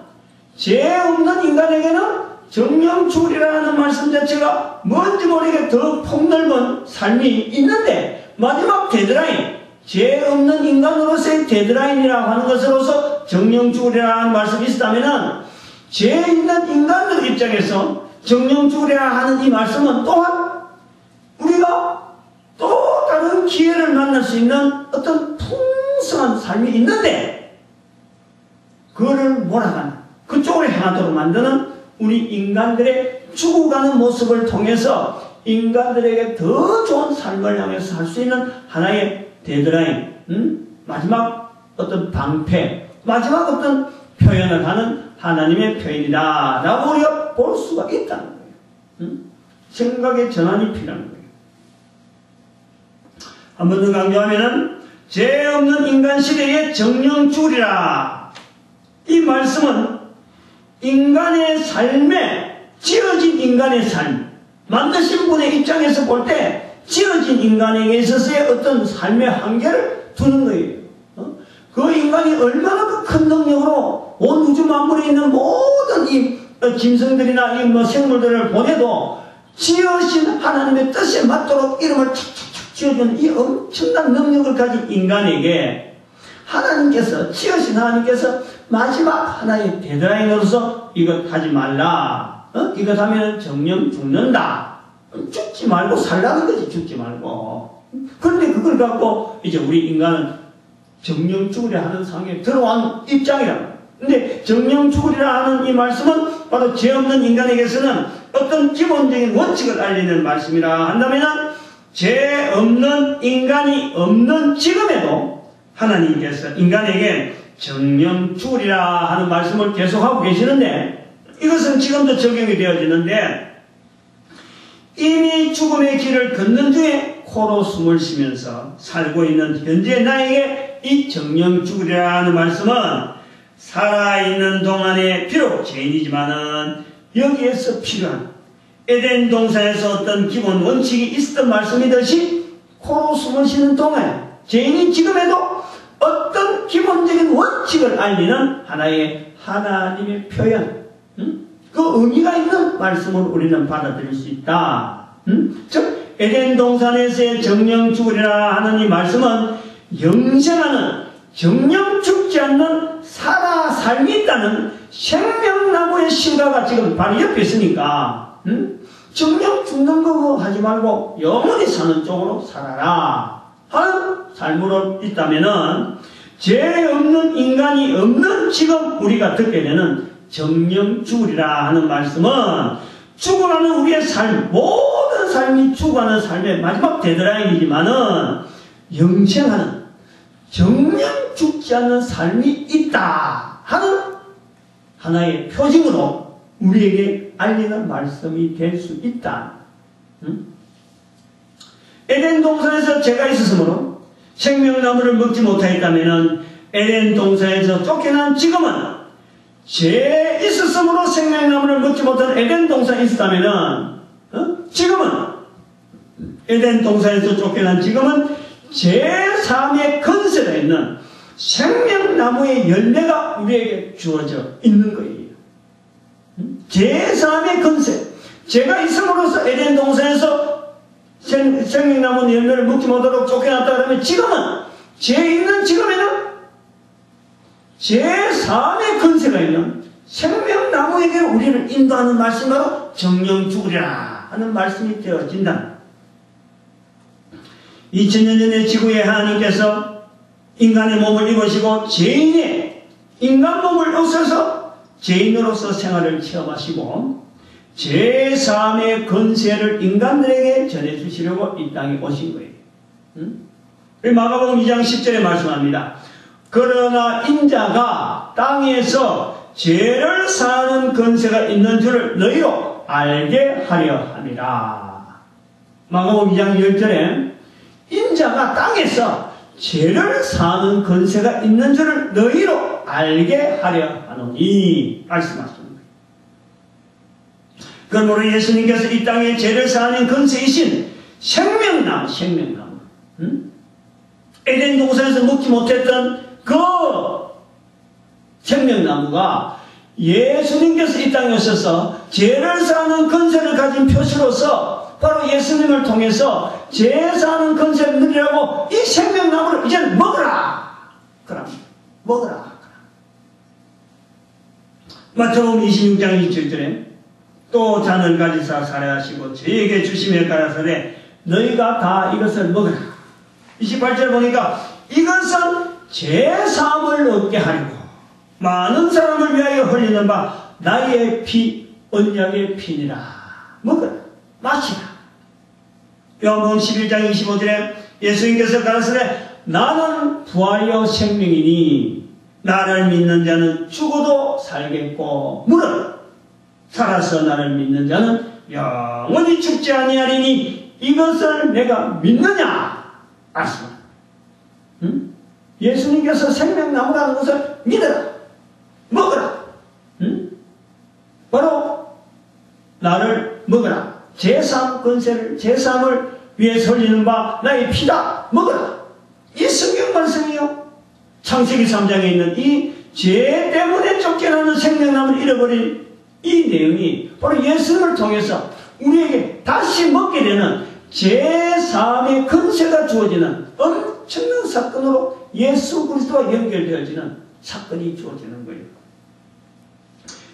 죄 없는 인간에게는 정령 죽으리라 하는 말씀 자체가 뭔지 모르게 더 폭넓은 삶이 있는데, 마지막 데드라인, 죄 없는 인간으로서의 데드라인이라고 하는 것으로서 정령 죽으리라 하는 말씀이 있다면은, 죄 있는 인간들 입장에서 정령 죽으리라 하는 이 말씀은 또한 우리가 또 다른 기회를 만날 수 있는 어떤 풍성한 삶이 있는데, 그거를 몰아가는, 그쪽으로 향하도록 만드는 우리 인간들의 죽어가는 모습을 통해서 인간들에게 더 좋은 삶을 향해서 할 수 있는 하나의 데드라인, 마지막 어떤 방패, 마지막 어떤 표현을 하는 하나님의 표현이다 라고 우리가 볼 수가 있다는 거예요. 생각의 전환이 필요한 거예요. 한 번 더 강조하면은, 죄 없는 인간 시대에 정령 죽으리라, 이 말씀은 인간의 삶에, 지어진 인간의 삶, 만드신 분의 입장에서 볼 때 지어진 인간에게 있어서의 어떤 삶의 한계를 두는 거예요. 그 인간이 얼마나 그 큰 능력으로 온 우주 만물에 있는 모든 이 짐승들이나 이 생물들을 보내도 지으신 하나님의 뜻에 맞도록 이름을 착착착 지어주는 이 엄청난 능력을 가진 인간에게 하나님께서, 지으신 하나님께서 마지막 하나의 데드라인으로서 이것 하지 말라, 이것 하면 정령 죽는다, 죽지 말고 살라는 거지. 죽지 말고. 그런데 그걸 갖고 이제 우리 인간은 정령 죽으리라 하는 상황에 들어온 입장이라고. 근데 정령 죽으리라 하는 이 말씀은 바로 죄 없는 인간에게서는 어떤 기본적인 원칙을 알리는 말씀이라 한다면, 죄 없는 인간이 없는 지금에도 하나님께서 인간에게 정령 죽으리라 하는 말씀을 계속하고 계시는데, 이것은 지금도 적용이 되어지는데, 이미 죽음의 길을 걷는 중에 코로 숨을 쉬면서 살고 있는 현재 나에게 이 정령 죽으리라 하는 말씀은 살아있는 동안에 비록 죄인이지만은 여기에서 필요한 에덴 동산에서 어떤 기본 원칙이 있었던 말씀이듯이, 코로 숨을 쉬는 동안 죄인이 지금에도 어떤 기본적인 원칙을 알리는 하나의 하나님의 표현, 그 의미가 있는 말씀을 우리는 받아들일 수 있다. 즉 에덴 동산에서의 정령 죽으리라 하는 이 말씀은 영생하는, 정령 죽지 않는 살아 삶이 있다는 생명나무의 실과가 지금 바로 옆에 있으니까, 정령 죽는 거 하지 말고 영원히 사는 쪽으로 살아라 하는 삶으로 있다면은, 죄 없는 인간이 없는 지금 우리가 듣게 되는 정령 죽으리라 하는 말씀은 죽어가는 우리의 삶, 모든 삶이 죽어가는 삶의 마지막 데드라인이지만은 영생하는, 정령 죽지 않는 삶이 있다 하는 하나의 표징으로 우리에게 알리는 말씀이 될 수 있다. 에덴 동산에서 죄가 있었으므로 생명나무를 먹지 못하였다면, 에덴 동산에서 쫓겨난 지금은 죄 있었으므로 생명나무를 먹지 못한 에덴 동산이 있었다면, 지금은 에덴 동산에서 쫓겨난 지금은 제3의 근세가 있는 생명나무의 열매가 우리에게 주어져 있는 거예요. 제3의 근세, 죄가 있음으로써 에덴 동산에서 생명나무 열매를 먹지 못하도록 쫓겨났다 그러면 지금은 죄 있는 지금에는 제3의 근세가 있는 생명나무에게 우리를 인도하는 말씀이 바로 정령 죽으리라 하는 말씀이 되어진다. 2000년 전에 지구에 하나님께서 인간의 몸을 입으시고 죄인의 인간 몸을 없애서 죄인으로서 생활을 체험하시고 제3의 권세를 인간들에게 전해주시려고 이 땅에 오신 거예요. 마가복음 2장 10절에 말씀합니다. 그러나 인자가 땅에서 죄를 사하는 권세가 있는 줄을 너희로 알게 하려 함이라. 마가복음 2장 10절에 인자가 땅에서 죄를 사하는 권세가 있는 줄을 너희로 알게 하려 하노니 말씀하십니다. 그러므로 예수님께서 이 땅에 죄를 사하는 권세이신 생명나무, 에덴 동산에서 먹지 못했던 그 생명나무가 예수님께서 이 땅에 오셔서 죄를 사하는 권세를 가진 표시로서 바로 예수님을 통해서 죄 사하는 권세를 누리라고 이 생명나무를 이제는 먹으라! 그럼 먹으라! 마태복음 26장 27절에 또 잔을 가지사 살해하시고 저에게 주심에 가라사대 너희가 다 이것을 먹으라. 28절 보니까 이것은 죄사함을 얻게 하려고 많은 사람을 위하여 흘리는 바 나의 피 언약의 피니라. 먹으라. 마시라. 요한복음 11장 25절에 예수님께서 가라사대 나는 부활이요 생명이니 나를 믿는 자는 죽어도 살겠고 물은 살아서 나를 믿는 자는 영원히 죽지 아니하리니 이것을 내가 믿느냐? 말씀합니다. 예수님께서 생명나무라는 것을 믿어라. 먹어라. 바로 나를 먹어라. 제3 권세를 제3을 위해서 흘리는 바 나의 피다. 먹어라. 이 성경 말씀이요. 창세기 3장에 있는 이 죄 때문에 쫓겨나는 생명나무를 잃어버린 이 내용이 바로 예수님을 통해서 우리에게 다시 먹게 되는 제3의 권세가 주어지는 엄청난 사건으로 예수 그리스도와 연결되어지는 사건이 주어지는 거예요.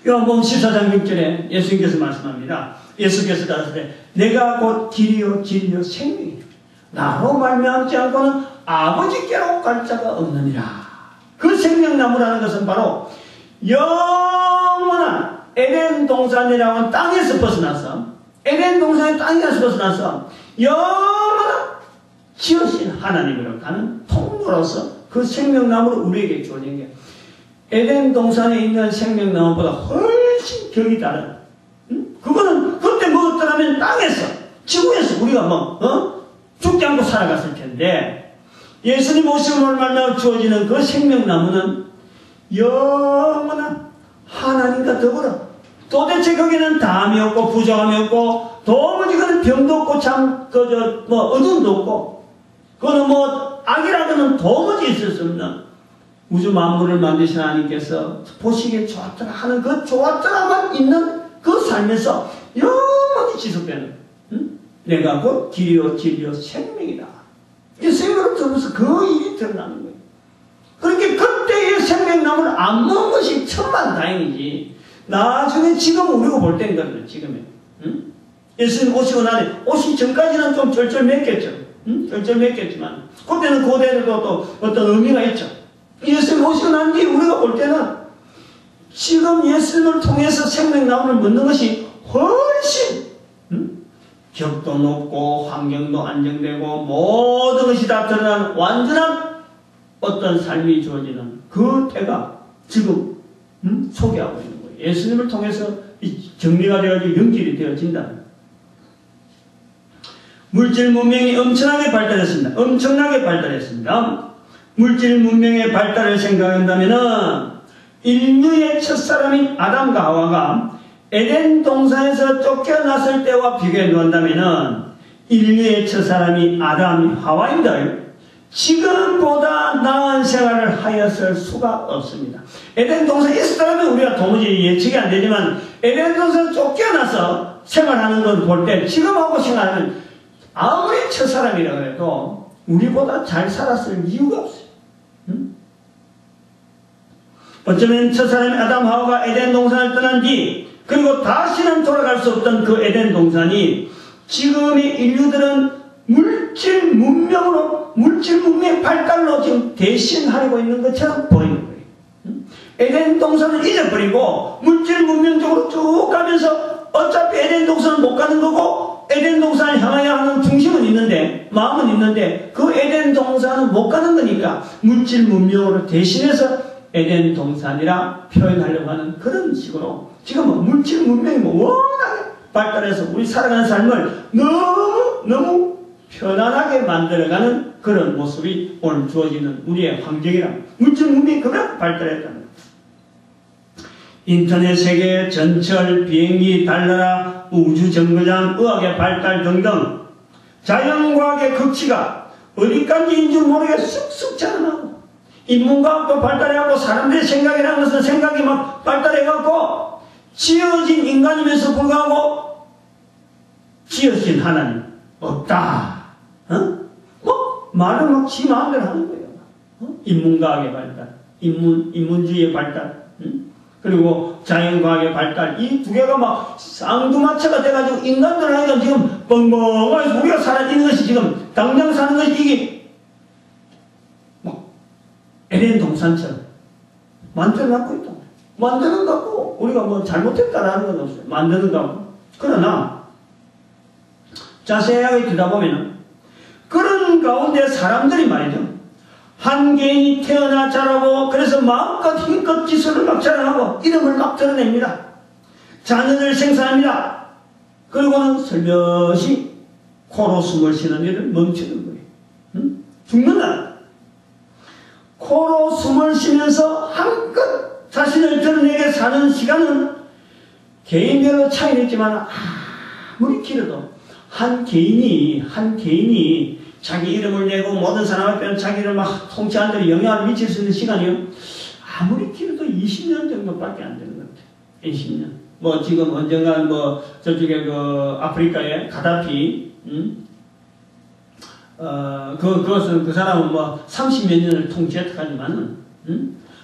요한복음 14장 6절에 예수님께서 말씀합니다. 예수께서 가라사대 내가 곧 길이요 진리요 생명이요 나로 말미암지 않고는 아버지께로 갈 자가 없느니라. 그 생명나무라는 것은 바로 영원한 에덴 동산이라고 하는 땅에서 벗어나서 에덴 동산의 땅에서 벗어나서 영원한 지으신 하나님으로 가는 통로로서 그 생명나무를 우리에게 주어진 게 에덴 동산에 있는 생명나무보다 훨씬 격이 다른 그거는 그때 먹었더라면 땅에서 지구에서 우리가 죽지 않고 살아갔을 텐데 예수님 오심으로 말미암아 주어지는 그 생명나무는 영원한 하나님과 더불어 도대체 거기는 담이 없고 부정함이 없고 도무지 그는 병도 없고 어둠도 없고 그거는 악이라고는 도무지 있을 수 없는 우주 만물을 만드신 하나님께서 보시기에 좋았더라 하는 그 좋았더라만 있는 그 삶에서 영원히 지속되는 내가 곧 길이요 진리요 생명이다. 이 생명을 들으면서 그 일이 드러나는 거예요. 그렇게 그때의 생명나무를 안 먹은 것이 천만다행이지. 나중에 지금 우리가 볼 때인 거거든요. 지금에. 예수님 오시고 오시기 전까지는 좀 절절맸겠죠. 절절맸겠지만 그때는 그대로 또 어떤 의미가 있죠. 예수님 오시고 난 뒤에 우리가 볼 때는 지금 예수님을 통해서 생명나무를 먹는 것이 훨씬 격도 높고 환경도 안정되고 모든 것이 다 드러난 완전한 어떤 삶이 주어지는 그 때가 지금 소개하고 있는 거예요. 예수님을 통해서 정리가 되어지고 연결이 되어진다. 물질 문명이 엄청나게 발달했습니다. 물질 문명의 발달을 생각한다면은 인류의 첫사람인 아담과 하와가 에덴 동산에서 쫓겨났을 때와 비교해 놓는다면은 인류의 첫사람이 아담, 하와인들 지금보다 나은 생활을 하였을 수가 없습니다. 에덴 동산에 있었다면 우리가 도무지 예측이 안 되지만 에덴 동산에서 쫓겨나서 생활하는 걸 볼 때 지금하고 생각하면 아무리 첫사람이라 그래도 우리보다 잘 살았을 이유가 없어요. 응? 어쩌면 첫사람이 아담 하와가 에덴 동산을 떠난 뒤 그리고 다시는 돌아갈 수 없던 그 에덴 동산이 지금의 인류들은 물질 문명의 발달로 지금 대신하려고 있는 것처럼 보이는 거예요. 응? 에덴 동산을 잊어버리고 물질 문명적으로 쭉 가면서 어차피 에덴 동산은 못 가는 거고 에덴 동산을 향하여 하는 중심은 있는데 마음은 있는데 그 에덴 동산은 못 가는 거니까 물질 문명으로 대신해서 에덴 동산이라 표현하려고 하는 그런 식으로 지금은 물질 문명이 워낙에 발달해서 우리 살아가는 삶을 너무 편안하게 만들어가는 그런 모습이 오늘 주어지는 우리의 환경이라 물질 문명이 그만큼 발달했다는 거예요. 인터넷 세계, 전철, 비행기, 달나라, 우주정거장, 의학의 발달 등등 자연과학의 극치가 어디까지인 줄 모르게 쑥쑥 자라나고 인문과학도 발달해갖고 사람들의 생각이라는 것은 생각이 막 발달해갖고 지어진 인간이면서 불구하고 지어진 하나님 없다. 뭐 말을 막 지 마음대로 하는 거예요. 인문과학의 발달, 인문주의의 발달, 그리고 자연과학의 발달, 이 두 개가 막 쌍두마차가 돼가지고 인간들 하니까 지금 뻥뻥하게 우리가 살아있는 것이 지금 당장 사는 것이 이게 막 에덴 동산처럼 만들어놨고 있다. 만드는 것 같고 우리가 뭐 잘못했다라는 건 없어요. 만드는 것 같고. 그러나 자세하게 들여다보면 그런 가운데 사람들이 말이죠. 한 개인이 태어나 자라고 그래서 마음껏 힘껏 기술을 막 자랑하고 이름을 막 드러냅니다. 자녀를 생산합니다. 그리고는 살며시 코로 숨을 쉬는 일을 멈추는 거예요. 응? 죽는다. 코로 숨을 쉬면서 한껏 자신을 드러내게 사는 시간은 개인별로 차이는 있지만 아무리 길어도 한 개인이 자기 이름을 내고 모든 사람 앞에는 자기를 막 통치하는 데 영향을 미칠 수 있는 시간이요. 아무리 길어도 20년 정도밖에 안 되는 것 같아요. 20년. 뭐 지금 언젠가 뭐 저쪽에 그 아프리카의 가다피, 그것은 그 사람은 뭐 30몇 년을 통치했다 하지만은,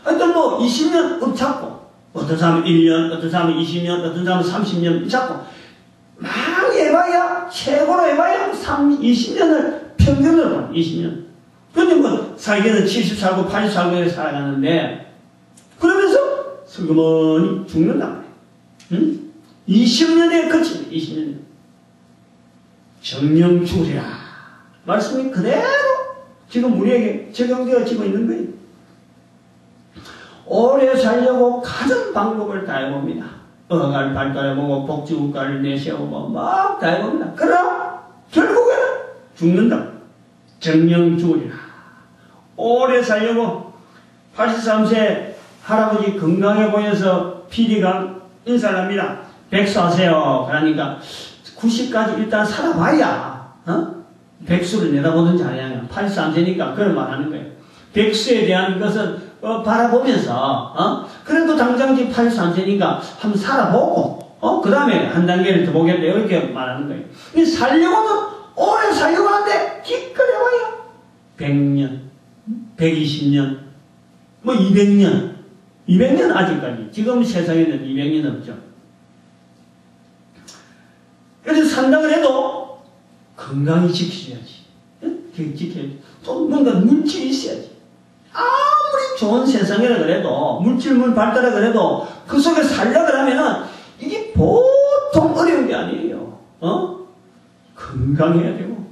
하여튼 뭐 20년 읍잡고, 어떤 사람은 1년, 어떤 사람은 20년, 어떤 사람은 30년 읍잡고, 막 해봐야, 최고로 해봐야 20년을 평균으로 봐, 20년. 그런데 뭐, 살기는 70 살고 80 살고 살아가는데, 그러면서 슬그머니 죽는단 말이에요. 20년에 그칩니다, 20년. 정령 죽으리라. 말씀이 그대로 지금 우리에게 적용되어지고 있는 거예요. 오래 살려고 가진 방법을 다 해봅니다. 의학을 발달해보고 복지국가를 내세우고 막 다 해봅니다. 그러나 결국에는 죽는다. 정령 죽으리라. 오래 살려고 83세 할아버지 건강해 보여서 PD가 인사를 합니다. 백수하세요. 그러니까 90까지 일단 살아봐야 백수를 내다보든지 아니냐. 83세니까 그런 말 하는 거예요. 백수에 대한 것은 바라보면서 그래도 당장 지금 83세니까 한번 살아보고 그 다음에 한 단계를 더 보겠다 이렇게 말하는 거예요. 근데 살려고는 오래 살려고 하는데 기껏해봐야 100년 120년 뭐 200년 아직까지 지금 세상에는 200년 없죠. 그래서 산다고 해도 건강히 지켜줘야지. 지켜야지. 또 뭔가 물질이 있어야지. 아무리 좋은 세상이라 그래도 물질문 발달하라 그래도 그 속에 살려고 하면은 이게 보통 어려운 게 아니에요. 건강해야 되고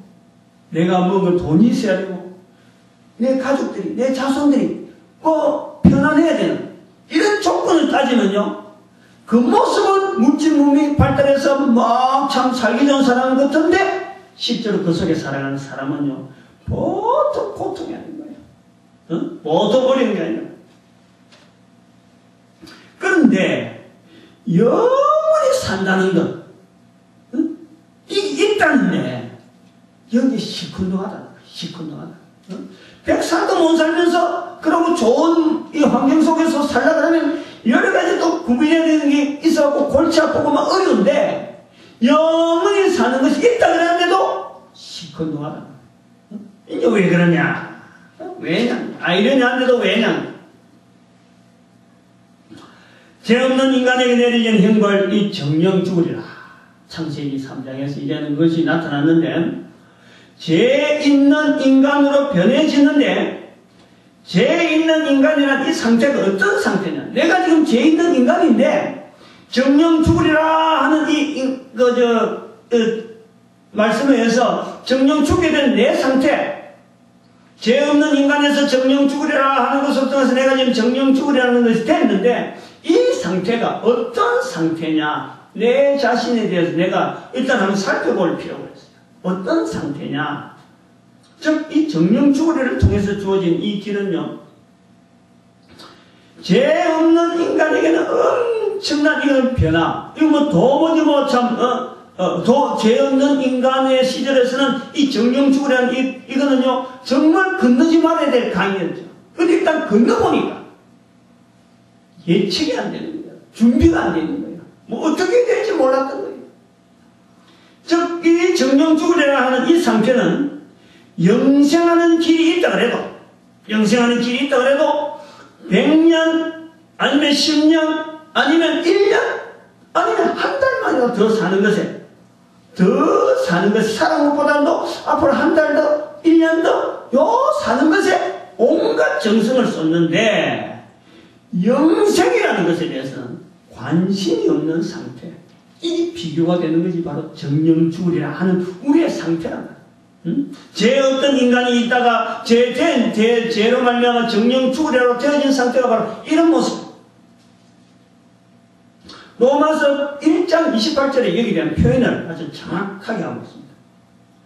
내가 먹을 돈이 있어야 되고 내 가족들이 내 자손들이 편안해야 되는 이런 조건을 따지면요 그 모습은 물질 문명이 발달해서 막 참 살기 좋은 사람 같은데 실제로 그 속에 살아가는 사람은요 보통 고통이 아닌 거예요. 보통 어려운 게 아니라. 그런데 영원히 산다는 것 이게 있다는데 여기 시큰둥하다. 백살도 못 살면서 그러고 좋은 이 환경 속에서 살려고 하면 여러 가지 또 구비해야 되는 게 있어갖고 골치 아프고 막 어려운데 영원히 사는 것이 있다 그러는데도 시큰둥하다. 이게 왜 그러냐? 왜냐? 이러냐 한데도 왜냐? 죄 없는 인간에게 내려진 형벌, 이 정령 죽으리라. 창세기 3장에서 이제는 것이 나타났는데, 죄 있는 인간으로 변해지는데, 죄 있는 인간이란 이 상태가 어떤 상태냐? 내가 지금 죄 있는 인간인데, 정령 죽으리라 하는 말씀에 의해서 정령 죽게 된 내 상태, 죄 없는 인간에서 정령 죽으리라 하는 것을 통해서 내가 지금 정령 죽으리라는 것이 됐는데, 이 상태가 어떤 상태냐? 내 자신에 대해서 내가 일단 한번 살펴볼 필요가 있어요. 어떤 상태냐? 즉, 이 정령 죽으리를 통해서 주어진 이 길은요, 죄 없는 인간에게는 엄청난 이건 변화. 이거 뭐 도무지 죄 없는 인간의 시절에서는 이 정령 죽으리라는 이거는요, 정말 건너지 말아야 될 강이었죠. 근데 일단 건너보니까 예측이 안 되는 거예요. 준비가 안 되는 거예요. 뭐 어떻게 될지 몰랐던 거예요. 즉, 이 정령 죽으리라 하는 이 상태는 영생하는 길이 있다 그래도, 영생하는 길이 있다 그래도 100년, 아니면 10년, 아니면 1년, 아니면 한 달만이라도 더 사는 것에, 사는 것보다도 앞으로 한 달 더, 1년 더, 사는 것에 온갖 정성을 쏟는데, 영생이라는 것에 대해서는 관심이 없는 상태. 이 비교가 되는 것이 바로 정령 죽으리라 하는 우리의 상태란다. 죄 없던 인간이 있다가 죄로 말미암아 정령 죽으리라로 되어진 상태가 바로 이런 모습. 로마서 1장 28절에 여기에 대한 표현을 아주 정확하게 하고 있습니다.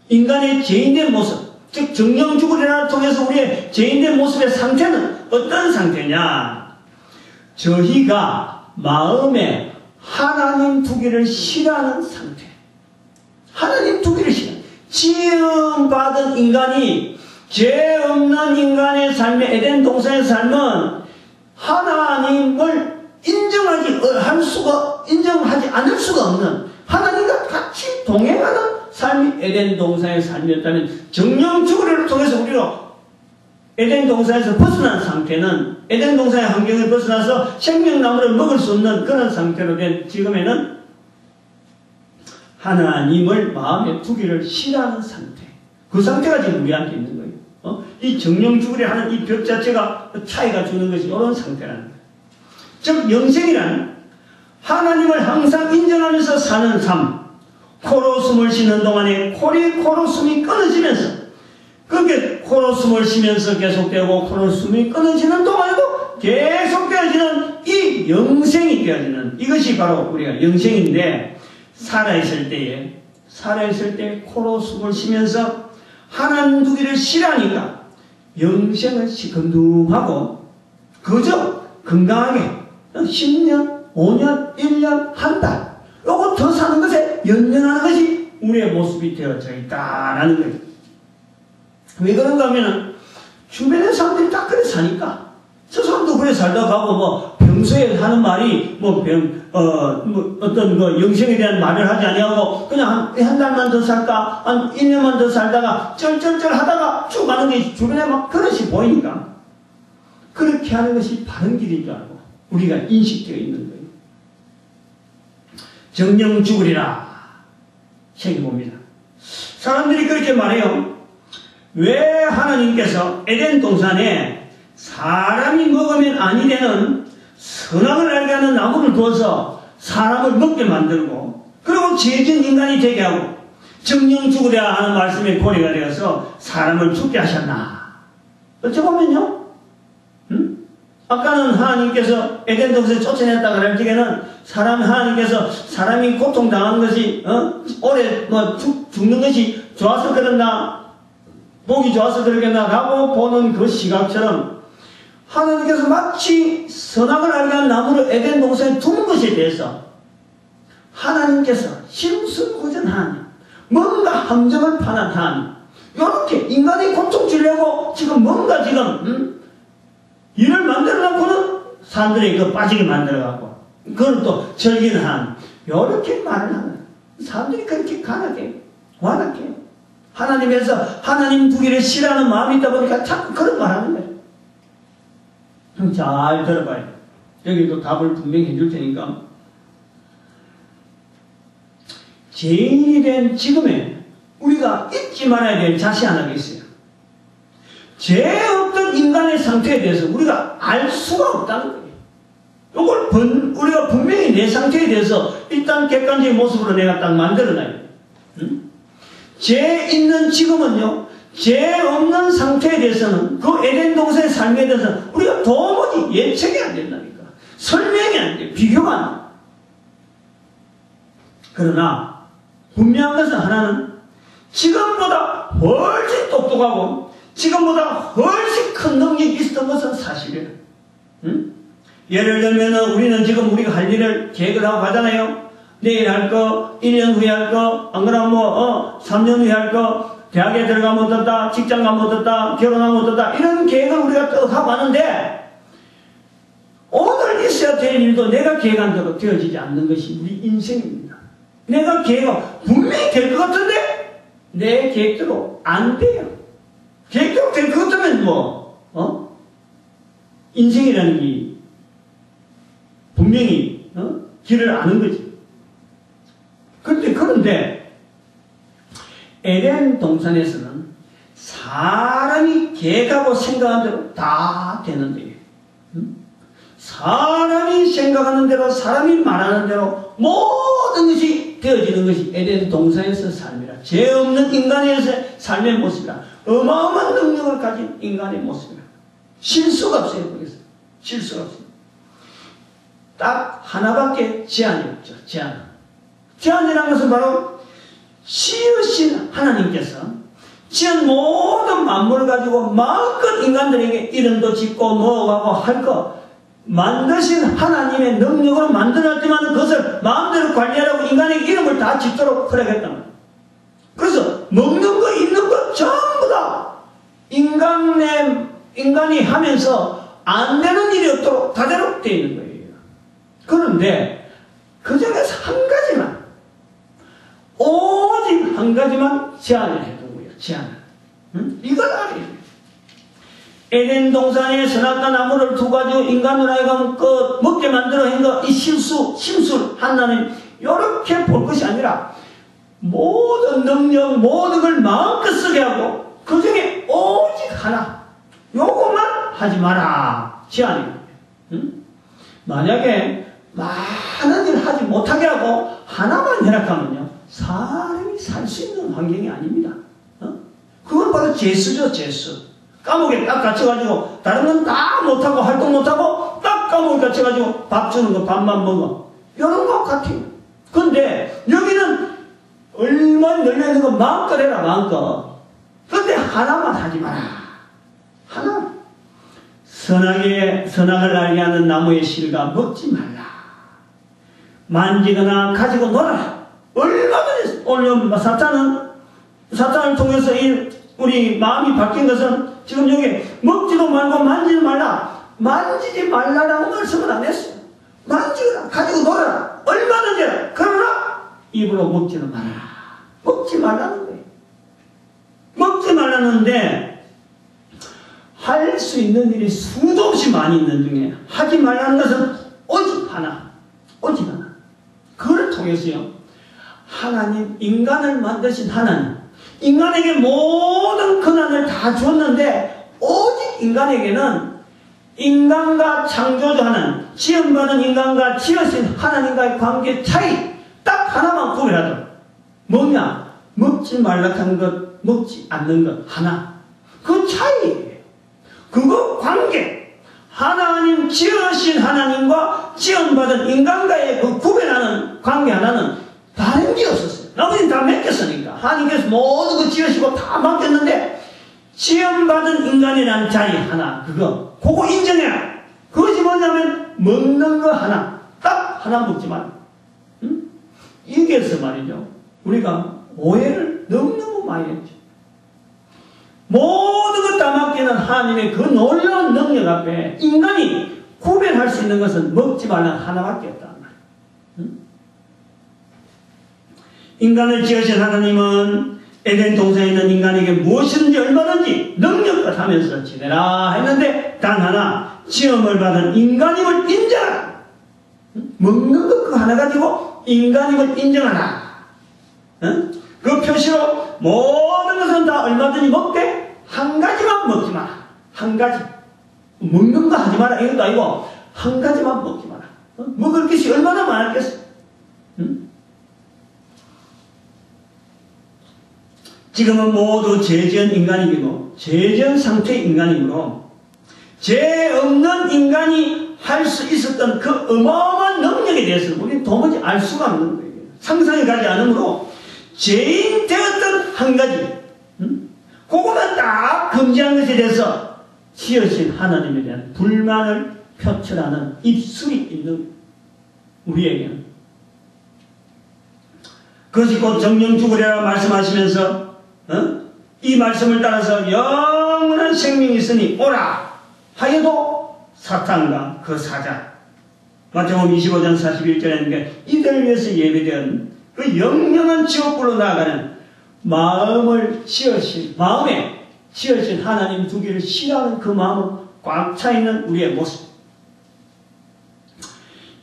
인간의 죄인된 모습, 즉 정령 죽으리라를 통해서 우리의 죄인된 모습의 상태는 어떤 상태냐? 저희가 마음에 하나님 두기를 싫어하는 상태. 하나님 두기를 싫어하는. 지음받은 인간이, 죄 없는 인간의 삶의 에덴 동산의 삶은 하나님을 인정하지 않을 수가 없는, 하나님과 같이 동행하는 삶이 에덴 동산의 삶이었다면, 정령 죽으리를 통해서 우리가 에덴 동산에서 벗어난 상태는, 에덴 동산의 환경을 벗어나서 생명나무를 먹을 수 없는 그런 상태로 된 지금에는 하나님을 마음에 두기를 싫어하는 상태. 그 상태가 지금 우리한테 있는 거예요. 이 정령 죽으려 하는 이 벽 자체가 차이가 주는 것이 이런 상태라는 거예요. 즉, 영생이란 하나님을 항상 인정하면서 사는 삶. 코로 숨을 쉬는 동안에 코로 숨이 끊어지면서, 그게 코로 숨을 쉬면서 계속되고 코로 숨이 끊어지는 동안에도 계속 되어지는 이 영생이 되어지는, 이것이 바로 우리가 영생인데, 살아있을 때 코로 숨을 쉬면서 하나님 두기를 싫어하니까 영생을 시큰둥하고 그저 건강하게 10년, 5년, 1년, 한 달 요거 더 사는 것에 연연하는 것이 우리의 모습이 되어져 있다라는 거예요. 왜 그런가 하면은 주변의 사람들이 다 그래 사니까, 저 사람도 그래 살다 가고 평소에 하는 말이 어떤 영생에 대한 말을 하지 아니하고 그냥 한 달만 더 살까, 한 1년만 더 살다가 쩔쩔쩔 하다가 쭉 가는 게 주변에 막 그릇이 보이니까 그렇게 하는 것이 바른 길인 줄 알고 우리가 인식되어 있는 거예요. 정령 죽으리라 책이 봅니다. 사람들이 그렇게 말해요. 왜 하나님께서 에덴 동산에 사람이 먹으면 아니 되는 선악을 알게 하는 나무를 두어서 사람을 먹게 만들고, 그리고 죄진 인간이 되게 하고 정령 죽으려 하는 말씀에 고리가 되어서 사람을 죽게 하셨나? 어쩌보면요, 아까는 하나님께서 에덴 동산에 쫓아냈다 그럴 적에는 하나님께서 사람이 고통당한 것이 오래 죽는 것이 좋아서 그런다, 복이 좋아서 그러겠나 라고 보는 그 시각처럼 하나님께서 마치 선악을 알게 한 나무를 에덴 동산에 두는 것에 대해서 하나님께서 심술구전 하나님, 뭔가 함정을 파는 하나님, 이렇게 인간의 고통 주려고 지금 뭔가 일을 만들어 놓고는 사람들이 빠지게 만들어 갖고 그걸 또 즐기는 하나님, 이렇게 말을 하는 거예요. 사람들이 그렇게 가난해요. 완악해요. 하나님에서 하나님 두기를 싫어하는 마음이 있다 보니까 자꾸 그런 말 하는 거예요. 잘 들어봐요. 여기도 답을 분명히 해줄 테니까. 죄인이 된 지금에 우리가 잊지 말아야 될 자세 하나가 있어요. 죄 없던 인간의 상태에 대해서 우리가 알 수가 없다는 거예요. 이걸 우리가 분명히 내 상태에 대해서 일단 객관적인 모습으로 내가 딱 만들어놔야 돼요. 응? 죄 있는 지금은요, 죄 없는 상태에 대해서는 그 에덴 동산의 삶에 대해서는 우리가 도무지 예측이 안 된다니까. 설명이 안 돼. 비교가 안 돼. 그러나 분명한 것은 하나는 지금보다 훨씬 똑똑하고 지금보다 훨씬 큰 능력이 있었던 것은 사실이에요. 응? 예를 들면 우리는 지금 우리가 할 일을 계획을 하고 가잖아요. 내일 할 거, 1년 후에 할 거, 안 그러면 3년 후에 할 거, 대학에 들어가면 어떻다, 직장 가면 어떻다, 결혼하면 어떻다, 이런 계획을 우리가 또 하고 하는데, 오늘 있어야 될 일도 내가 계획한 대로 되어지지 않는 것이 우리 인생입니다. 내가 계획하고 분명히 될 것 같은데, 내 계획대로 안 돼요. 계획대로 될 것 같으면 인생이라는 게 분명히 길을 아는 거지. 그런데 에덴 동산에서는 사람이 계획하고 생각한 대로 다 되는데, 사람이 생각하는 대로, 사람이 말하는 대로 모든 것이 되어지는 것이 에덴 동산에서 삶이라. 죄 없는 인간의 삶의 모습이라. 어마어마한 능력을 가진 인간의 모습이라. 실수가 없어요. 거기서 실수가 없어요. 딱 하나밖에 제한이 없죠. 제한이라는 것은 바로 지으신 하나님께서 지은 모든 만물을 가지고 마음껏 인간들에게 이름도 짓고 뭐하고 할 거 만드신 하나님의 능력으로 만들었지만 그것을 마음대로 관리하라고 인간에게 이름을 다 짓도록 허락했단 말이에요. 그래서 먹는 거 입는 거 전부 다 인간이 하면서 안 되는 일이 없도록 다대로 되어 있는 거예요. 그런데 그 중에서 한 가지만, 오직 한 가지만 제한을 해둔 거예요. 제한을. 이걸 알아야 돼요. 에덴 동산에 선악과 나무를 두 가지고 인간을 하여금 먹게 만들어 한 거, 이 심술, 하나님, 이렇게 볼 것이 아니라 모든 능력, 모든 걸 마음껏 쓰게 하고 그 중에 오직 하나, 요것만 하지 마라. 제한이에요. 만약에 많은 일을 하지 못하게 하고 하나만 허락하면요, 사람이 살 수 있는 환경이 아닙니다. 그건 바로 재수죠, 재수. 감옥에 딱 갇혀가지고 다른 건 다 못하고 활동 못하고 딱 감옥에 갇혀가지고 밥 주는 거 밥만 먹어. 이런 것 같아요. 근데 여기는 얼마나 널려있는 거 마음껏 해라, 마음껏. 근데 하나만 하지 마라. 하나. 선악을 알게 하는 나무의 실과 먹지 말라. 만지거나 가지고 놀아라. 얼마든지 오늘 사탄을 통해서 우리 마음이 바뀐 것은 지금 여기 먹지도 말고 만지지 말라. 만지지 말라라고 말씀은 안 했어요. 만지거나 가지고 놀아라. 얼마든지 해라. 그러나 입으로 먹지는 말라. 먹지 말라는 거예요. 먹지 말라는데 할 수 있는 일이 수도 없이 많이 있는 중에 하지 말라는 것은 오직 하나. 오직 하나. 그걸 통해서요, 하나님, 인간을 만드신 하나님, 인간에게 모든 권한을 다 줬는데 오직 인간에게는 인간과 창조주 하나님, 지음받은 인간과 지으신 하나님과의 관계 차이 딱 하나만 구별하도록. 뭐냐? 먹지 말라는 것, 먹지 않는 것 하나. 그 차이예요. 그거 관계. 하나님, 지으신 하나님과 지음받은 인간과의 그 구별하는 관계 하나는 다른 게 없었어요. 나머지는 다 맡겼으니까. 하나님께서 모든 거 지으시고 다 맡겼는데 지음받은 인간이라는 자리 하나, 그거 인정해라. 그것이 뭐냐면 먹는 거 하나. 딱 하나 먹지 마라. 응? 여기에서 말이죠, 우리가 오해를 너무너무 많이 했죠. 모든 것 다 맡기는 하나님의 그 놀라운 능력 앞에 인간이 구별할 수 있는 것은 먹지 말라는 하나밖에 없단 말이에요. 응? 인간을 지으신 하나님은 에덴 동산에 있는 인간에게 무엇이든지 얼마든지 능력을 하면서 지내라 했는데 단 하나 지음을 받은 인간임을 인정하라. 먹는 것 그거 하나 가지고 인간임을 인정하라. 그 표시로 모든 것은 다 얼마든지 먹되 한 가지만 먹지 마라. 한 가지. 먹는 거 하지 마라 이것도 아니고 한 가지만 먹지 마라. 먹을 것이 얼마나 많았겠어. 지금은 모두 죄지은 인간이고 죄지은 상태의 인간이므로 죄 없는 인간이 할 수 있었던 그 어마어마한 능력에 대해서 우리는 도무지 알 수가 없는 거예요. 상상이 가지 않으므로 죄인 되었던 한 가지 그거만 딱 금지한 것에 대해서 지으신 하나님에 대한 불만을 표출하는 입술이 있는 우리에게는 그것이 곧 정령 죽으리라 말씀하시면서 이 말씀을 따라서 영원한 생명이 있으니 오라 하여도 사탄과 그 사자 마태복음 25장 41절에 이들을 위해서 예배된 그 영영한 지옥불로 나아가는 마음에 지으신 하나님 두 개를 싫어하는 그 마음은 꽉 차있는 우리의 모습.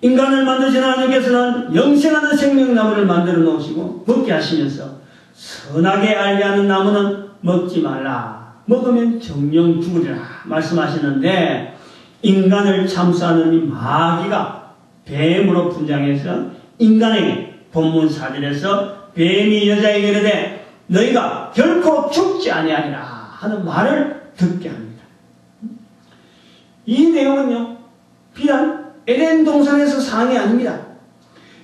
인간을 만드신 하나님께서는 영생하는 생명나무를 만들어 놓으시고 먹게 하시면서 선하게 알게 하는 나무는 먹지 말라. 먹으면 정령 죽으리라 말씀하시는데 인간을 참수하는 이 마귀가 뱀으로 분장해서 인간에게 본문 4절에서 뱀이 여자에게 이르되 너희가 결코 죽지 아니하리라 하는 말을 듣게 합니다. 이 내용은요 비단 에덴 동산에서 상황이 아닙니다.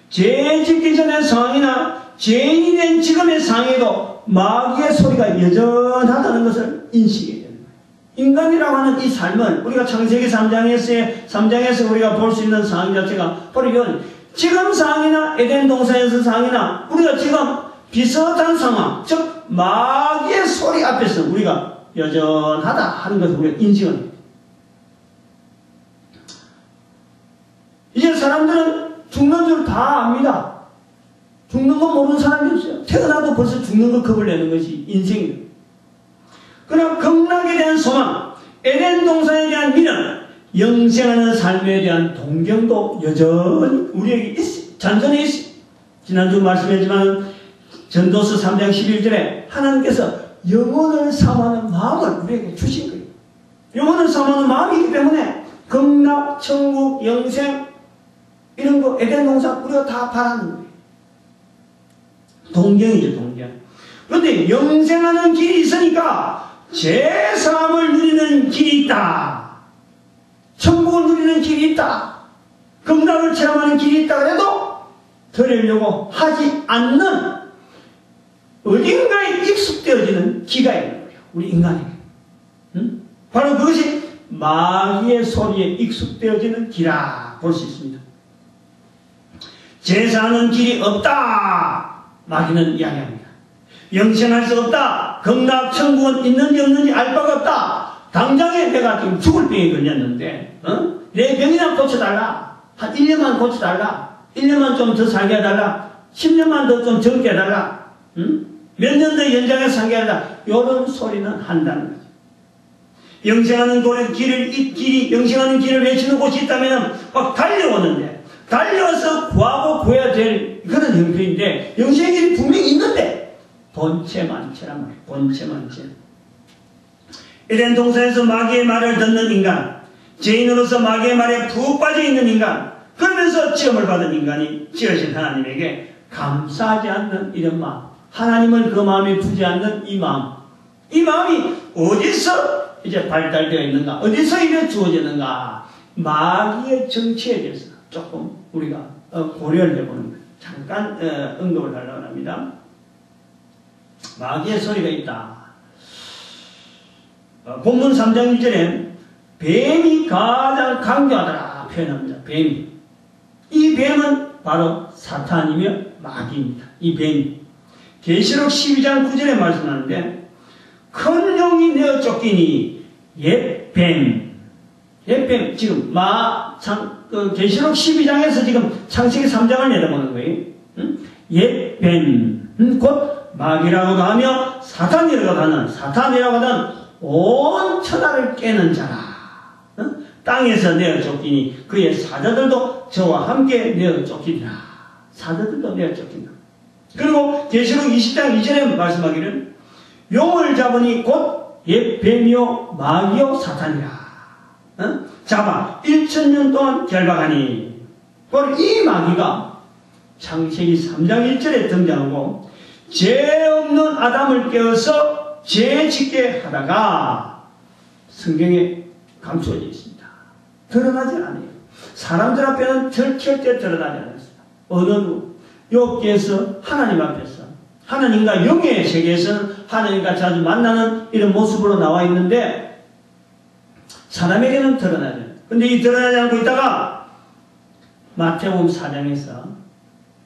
죄 짓기 전의 상황이나 죄인이 된 지금의 상황에도 마귀의 소리가 여전하다는 것을 인식해야 됩니다. 인간이라고 하는 이 삶은 우리가 창세기 3장에서 우리가 볼 수 있는 상황 자체가 바로 이건 지금 상황이나 에덴 동산에서 상황이나 우리가 지금 비슷한 상황, 즉 마귀의 소리 앞에서 우리가 여전하다 하는 것을 우리가 인식합니다. 이제 사람들은 죽는 줄 다 압니다. 죽는 거 모르는 사람이 없어요. 태어나도 벌써 죽는 거 겁을 내는 것이 인생입니다. 그러나 극락에 대한 소망, 에덴 동산에 대한 미련, 영생하는 삶에 대한 동경도 여전히 우리에게 있어요. 잔존해 있어요. 지난주 말씀했지만 전도서 3장 11절에 하나님께서 영혼을 사모하는 마음을 우리에게 주신 거예요. 영혼을 사모하는 마음이기 때문에 극락, 천국, 영생 이런 거 에덴 동산 우리가 다 바라는 거예요. 동경이죠, 동경. 그런데 영생하는 길이 있으니까 죄사함을 누리는 길이 있다. 천국을 누리는 길이 있다. 극락을 체험하는 길이 있다 그래도 들으려고 하지 않는 어딘가에 익숙되어지는 기가 있는 거예요. 우리 인간에게. 바로 그것이 마귀의 소리에 익숙되어지는 기라 볼 수 있습니다. 제사하는 길이 없다. 마귀는 이야기합니다. 영생할 수 없다. 극락 천국은 있는지 없는지 알 바가 없다. 당장에 내가 지금 죽을 병이 걸렸는데 내 병이나 고쳐달라. 한 1년만 고쳐달라. 1년만 좀 더 살게 해달라. 10년만 더 좀 젊게 해달라. 몇 년 더 연장해서 살게 해달라. 이런 소리는 한다는 거죠. 영생하는 영생하는 길을 외치는 곳이 있다면 막 달려오는데 달려와서 구하고 구해야 될 그런 형편인데 영생의 길이 분명히 있는데 본체만체란 말이에요. 본체만체. 에덴 동산에서 마귀의 말을 듣는 인간, 죄인으로서 마귀의 말에 푹 빠져 있는 인간, 그러면서 지음을 받은 인간이 지으신 하나님에게 감사하지 않는 이런 마음, 하나님을 그 마음에 두지 않는 이 마음이 어디서 이제 발달되어 있는가, 어디서 이래 주어지는가, 마귀의 정치에 대해서 조금 우리가 고려를 해보는 거예요. 잠깐 언급을 하려고 합니다. 마귀의 소리가 있다. 본문 3장 1절에 뱀이 가장 강교하더라 표현합니다. 뱀이. 이 뱀은 바로 사탄이며 마귀입니다. 이 뱀이. 계시록 12장 9절에 말씀하는데 큰 용이 내어 쫓기니 옛뱀. 옛뱀. 지금 계시록 12장에서 지금 창세기 3장을 내다보는 거예요. 옛뱀. 곧 마귀라고도 하며 사탄이라고 하는 온 천하를 깨는 자라. 땅에서 내어 쫓기니 그의 사자들도 저와 함께 내어 쫓기리라. 사자들도 내어 쫓긴다. 그리고 계시록 20장 2절에 말씀하기를 용을 잡으니 곧 옛 뱀이요 마귀요 사탄이라. 잡아 1000년 동안 결박하니. 바로 이 마귀가 창세기 3장 1절에 등장하고 죄 없는 아담을 깨어서 죄 짓게 하다가 성경에 감추어져 있습니다. 드러나지 않아요. 사람들 앞에는 절대 드러나지 않았습니다. 어느 욥기에서 하나님 앞에서 하나님과 영의 세계에서는 하나님과 자주 만나는 이런 모습으로 나와 있는데 사람에게는 드러나지 않아요. 근데 이 드러나지 않고 있다가 마태복음 4장에서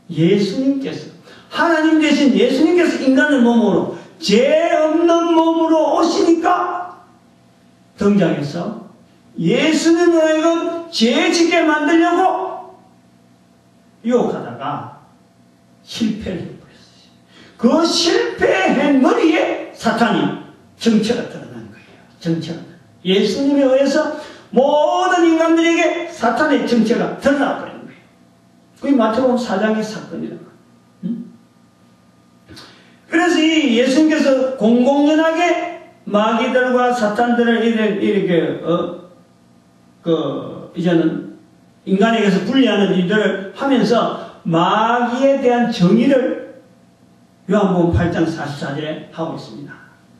예수님께서 하나님 대신 예수님께서 인간의 몸으로 죄 없는 몸으로 오시니까 등장해서 예수님을 하여금 죄 짓게 만들려고 유혹하다가 실패를 해버렸어요. 그 실패한 머리에 사탄이 정체가 드러나는 거예요. 정체가. 예수님에 의해서 모든 인간들에게 사탄의 정체가 드러나버린 거예요. 그게 마태복음 4장의 사건이라고. 그래서 이 예수님께서 공공연하게 마귀들과 사탄들을 이렇게 이제는 인간에게서 분리하는 일들을 하면서 마귀에 대한 정의를 요한복음 8장 44절에 하고 있습니다.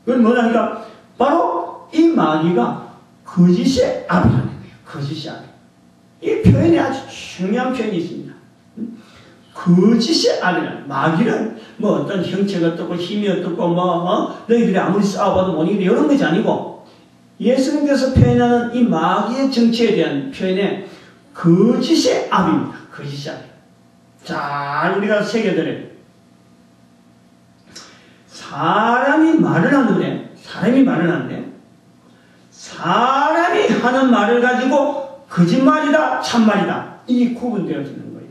그건 뭐냐니까 바로 이 마귀가 거짓의 아비라는 거예요. 거짓의 아비. 이 표현이 아주 중요한 표현이 있습니다. 거짓의 아비라는 마귀는 뭐 어떤 형체가 어떻고 힘이 어떻고 너희들이 아무리 싸워봐도 못 이기는 이런 것이 아니고 예수님께서 표현하는 이 마귀의 정체에 대한 표현에 거짓의 아비입니다. 거짓의 아비. 잘 우리가 새겨들어요. 사람이 말을 하는데 사람이 하는 말을 가지고 거짓말이다 참말이다 이 구분되어지는 거예요.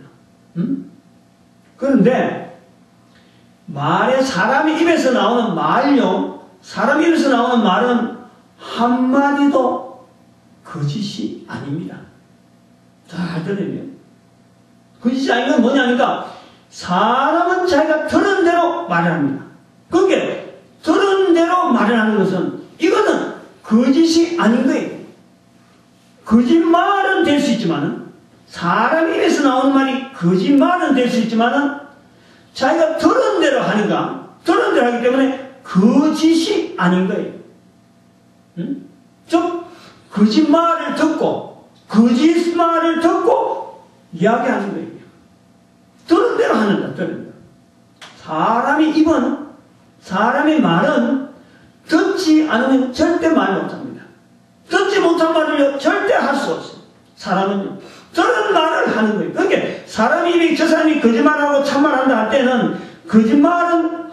그런데 사람이 입에서 나오는 말은 한마디도 거짓이 아닙니다. 잘 들으세요. 거짓이 아닌 건 뭐냐니까 사람은 자기가 들은 대로 말을 합니다. 그러니까 들은 대로 말을 하는 것은 이거는 거짓이 아닌 거예요. 거짓말은 될 수 있지만은 사람 입에서 나오는 말이 거짓말은 될 수 있지만은 자기가 들은 대로 하니까 들은 대로 하기 때문에 거짓이 아닌 거예요. 즉 거짓말을 듣고 이야기하는 거예요. 들은 대로 하는다. 들은 대로. 사람의 말은 듣지 않으면 절대 말 못합니다. 듣지 못한 말을 절대 할 수 없어요. 사람은요. 들은 말을 하는 거예요. 그러니까 저 사람이 거짓말하고 참말한다 할 때는 거짓말은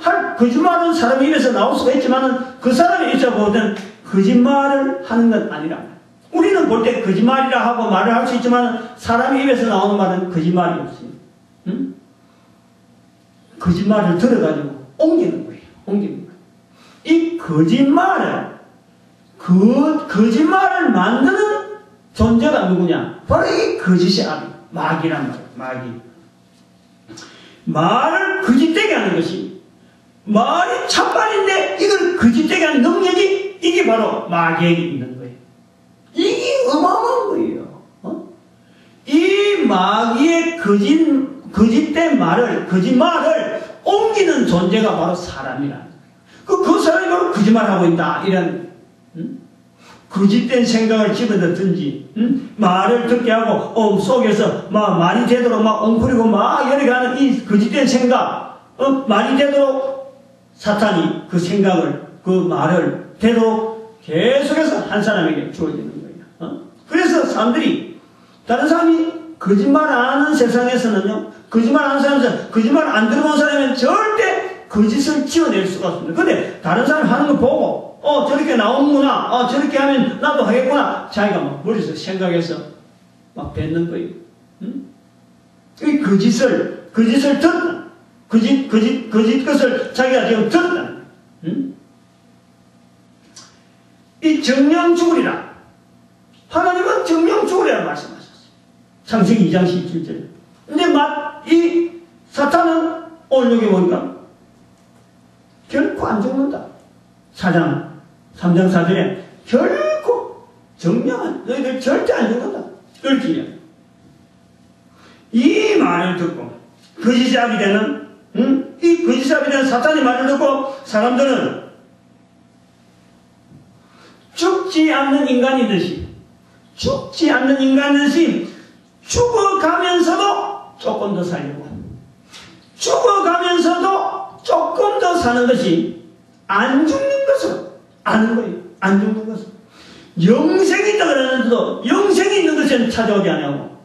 사람 입에서 나올 수가 있지만은 그 사람이 있어 보면 거짓말을 하는 건 아니라 우리는 볼 때 거짓말이라 하고 말을 할 수 있지만 사람이 입에서 나오는 말은 거짓말이 없어요. 거짓말을 들어가지고 옮기는 거예요. 이 거짓말을 만드는 존재가 누구냐? 바로 이 거짓의 아비, 마귀란 말이에요. 마귀. 말을 거짓되게 하는 것이 말이 참말인데 이걸 거짓되게 하는 능력이 이게 바로 마귀에게 있는 거예요. 이게 어마어마한 거예요. 이 마귀의 거짓된 거짓말을 옮기는 존재가 바로 사람이라는 거예요. 그 사람이 바로 거짓말하고 있다. 이런 거짓된 생각을 집어넣든지 말을 듣게 하고 속에서 말이 되도록 엉클이고 여러 가는 이 거짓된 생각 말이 되도록 사탄이 그 생각을 그 말을 되도록 계속해서 한 사람에게 주어지는 거예요. 그래서 다른 사람이 거짓말 안 하는 세상에서는요, 거짓말 안 하는 사람에서 거짓말 안 들어본 사람은 절대 거짓을 지어낼 수가 없습니다. 근데 다른 사람이 하는 거 보고 저렇게 나오는구나, 저렇게 하면 나도 하겠구나, 자기가 머릿속에 생각해서 뱉는 거예요. 이 거짓을 듣는, 거짓 것을 자기가 지금 들었다. 응? 이 정령 죽으리라. 하나님은 정령 죽으리라 말씀하셨어요. 창세기 2장 17절에. 근데 이 사탄은 오늘 여기 보니까 결코 안 죽는다. 3장 4절에 결코 정령은 너희들 절대 안 죽는다. 이렇게 이 말을 듣고 거짓이 하게 되는 이 거짓이 하게 되는 사탄의 말을 듣고 사람들은 죽지 않는 인간이듯이 죽어가면서도 조금 더 살려고 죽어가면서도 조금 더 사는 것이 안 죽는 것을 아는 거예요. 안 죽는 것을. 영생이 있다 그러는데도 영생이 있는 것은 찾아오지 않냐고.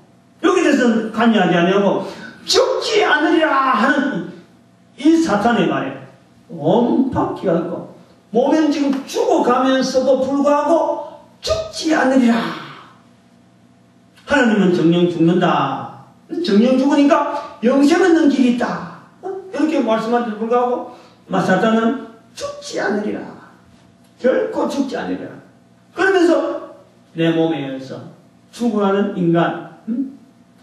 여기 대해서는 관여하지 않냐고. 죽지 않으리라 하는 이 사탄의 말에 엄팍기가 있고 몸은 지금 죽어가면서도 불구하고 죽지 않으리라. 하나님은 정령 죽는다. 정령 죽으니까 영생 얻는 길이 있다. 이렇게 말씀하는데도 불구하고 사탄은 죽지 않으리라. 결코 죽지 않으리라. 그러면서 내 몸에 의해서 죽어가는 인간,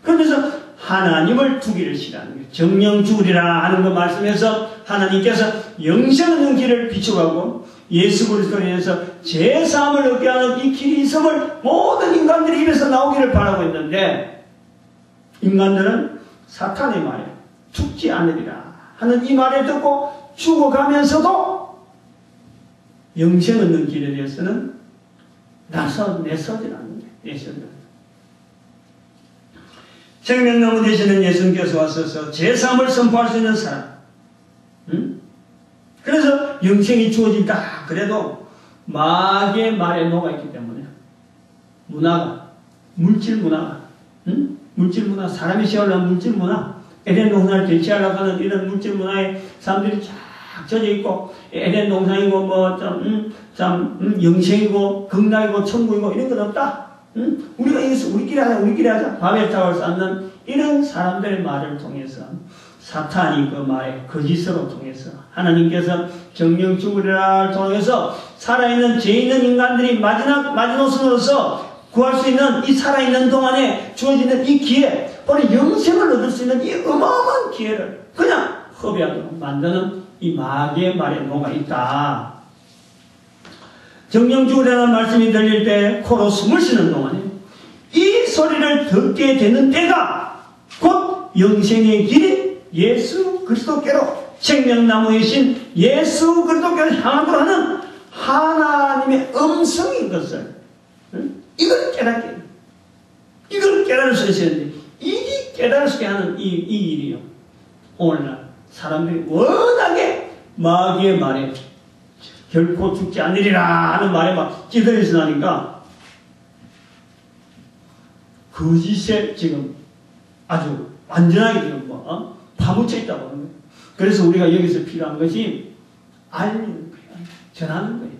그러면서 하나님을 두기를 싫어하는 거예요. 정령 죽으리라 하는 거 말씀에서 하나님께서 영생 얻는 길을 비춰가고 예수 그리스도로 인해서 제3을 얻게 하는 이 길이 있음을 모든 인간들이 입에서 나오기를 바라고 있는데, 인간들은 사탄의 말에 죽지 않으리라 하는 이 말을 듣고 죽어가면서도 영생 얻는 길에 대해서는 내서질 않는 거예요. 생명나무 되시는 예수님께서 와서서 제3을 선포할 수 있는 사람. 그래서 영생이 주어진다. 그래도 마귀의 말에 녹아있기 때문에 물질 문화가, 사람이 세우려는 물질 문화, 에덴 동산을 대체하려고 하는 이런 물질 문화에 사람들이 쫙 젖어 있고, 에덴 동산이고, 영생이고, 극락이고, 천국이고, 이런 건 없다. 우리가 여기서 우리끼리 하자. 바벨탑을 쌓는 이런 사람들의 말을 통해서 사탄이 그 말에 거짓으로 통해서 하나님께서 정령 죽으리라를 통해서 살아있는 죄 있는 인간들이 마지노선으로서 구할 수 있는 이 살아있는 동안에 주어지는 이 기회, 바로 영생을 얻을 수 있는 이 어마어마한 기회를 그냥 허비하도록 만드는 이 마귀의 말에 녹아있다. 정령 죽으리라는 말씀이 들릴 때 코로 숨을 쉬는 동안에 이 소리를 듣게 되는 때가 곧 영생의 길인 예수 그리스도께로, 생명나무이신 예수 그리스도께로 향하도록 하는 하나님의 음성인 것을 이걸 깨닫게, 이걸 깨달을 수 있어야 되는데, 이게 깨달을 수 있게 하는 이 일이요. 오늘날 사람들이 워낙에 마귀의 말에 결코 죽지 않으리라 하는 말에 막 찌들어서 나니까 거짓에 지금 아주 완전하게 지금 파묻혀 있다고 하는 거예요. 그래서 우리가 여기서 필요한 것이 알리는 거예요. 전하는 거예요.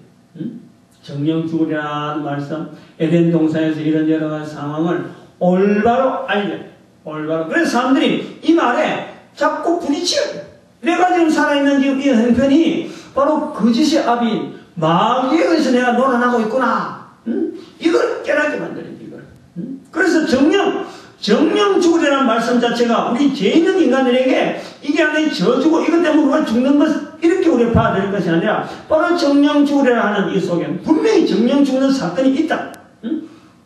정령 죽으리라는 말씀, 에덴 동산에서 이런 여러 가지 상황을 올바로 알려요. 올바로. 그래서 사람들이 이 말에 자꾸 부딪혀요. 내가 지금 살아있는 지금 이 형편이 바로 거짓의 압인 마귀에 의해서 내가 놀아나고 있구나. 이걸 깨닫게 만들어요. 이걸. 그래서 정령 죽으리라는 말씀 자체가 우리 죄 있는 인간들에게 이게 하나의 저주고 이것 때문에 우리가 죽는 것, 이렇게 우리가 봐야 될 것이 아니라 바로 정령 죽으리라 하는 이 속에 분명히 정령 죽는 사건이 있다.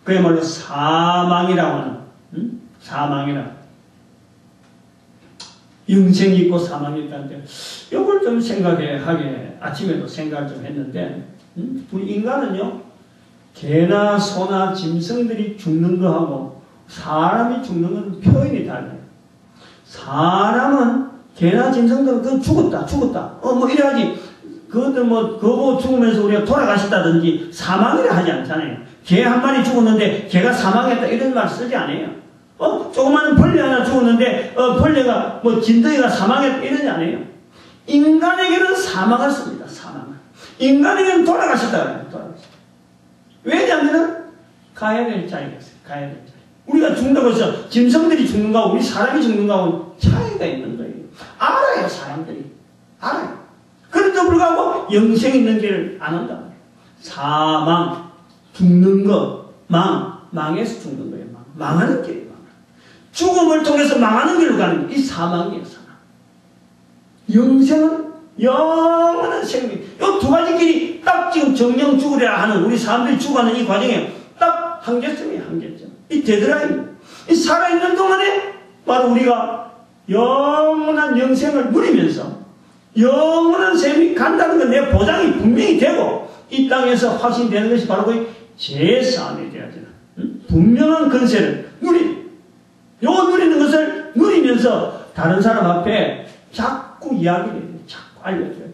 그야말로 사망이라고 하는, 사망이라. 영생이 있고 사망이 있다는데, 이걸 좀 하게 아침에도 생각을 좀 했는데, 우리 인간은요, 개나 소나 짐승들이 죽는 거하고 사람이 죽는 것은 표현이 달라요. 사람은 개나 짐승들은 그건 죽었다. 이래야지. 그것들 그거 죽으면서 우리가 돌아가셨다든지 사망이라 하지 않잖아요. 개 한 마리 죽었는데 개가 사망했다 이런 말 쓰지 않아요. 조그마한 벌레 하나 죽었는데, 벌레가, 진드기가 사망했다, 이러지 않아요. 인간에게는 사망을 씁니다, 사망을. 인간에게는 돌아가셨다 그래요, 돌아가셨다. 왜냐하면, 가야 될 자리가 있어요, 가야 될 자리. 우리가 죽는다고 해서 짐승들이 죽는 거하고 우리 사람이 죽는 거하고 차이가 있는 거예요. 알아요, 사람들이. 알아요. 그런데도 불구하고 영생이 있는 길을 안 한단 말이에요. 사망, 죽는 것, 망해서 죽는 거예요. 망하는 길이에요. 죽음을 통해서 망하는 길로 가는 이 사망이에요, 사망. 영생은 영원한 생명. 이 두 가지 길이 딱 지금 정령 죽으려 하는 우리 사람들이 죽어가는 이 과정에 딱 한계점이에요, 한계점. 이 데드라인. 이 살아있는 동안에 바로 우리가 영원한 영생을 누리면서 영원한 셈이 간다는 건 내 보장이 분명히 되고 이 땅에서 확신되는 것이 바로 그 제사함이 되어야 되는 분명한 근세를 요거 누리는 것을 누리면서 다른 사람 앞에 자꾸 이야기를 해야 돼. 자꾸 알려줘야 돼.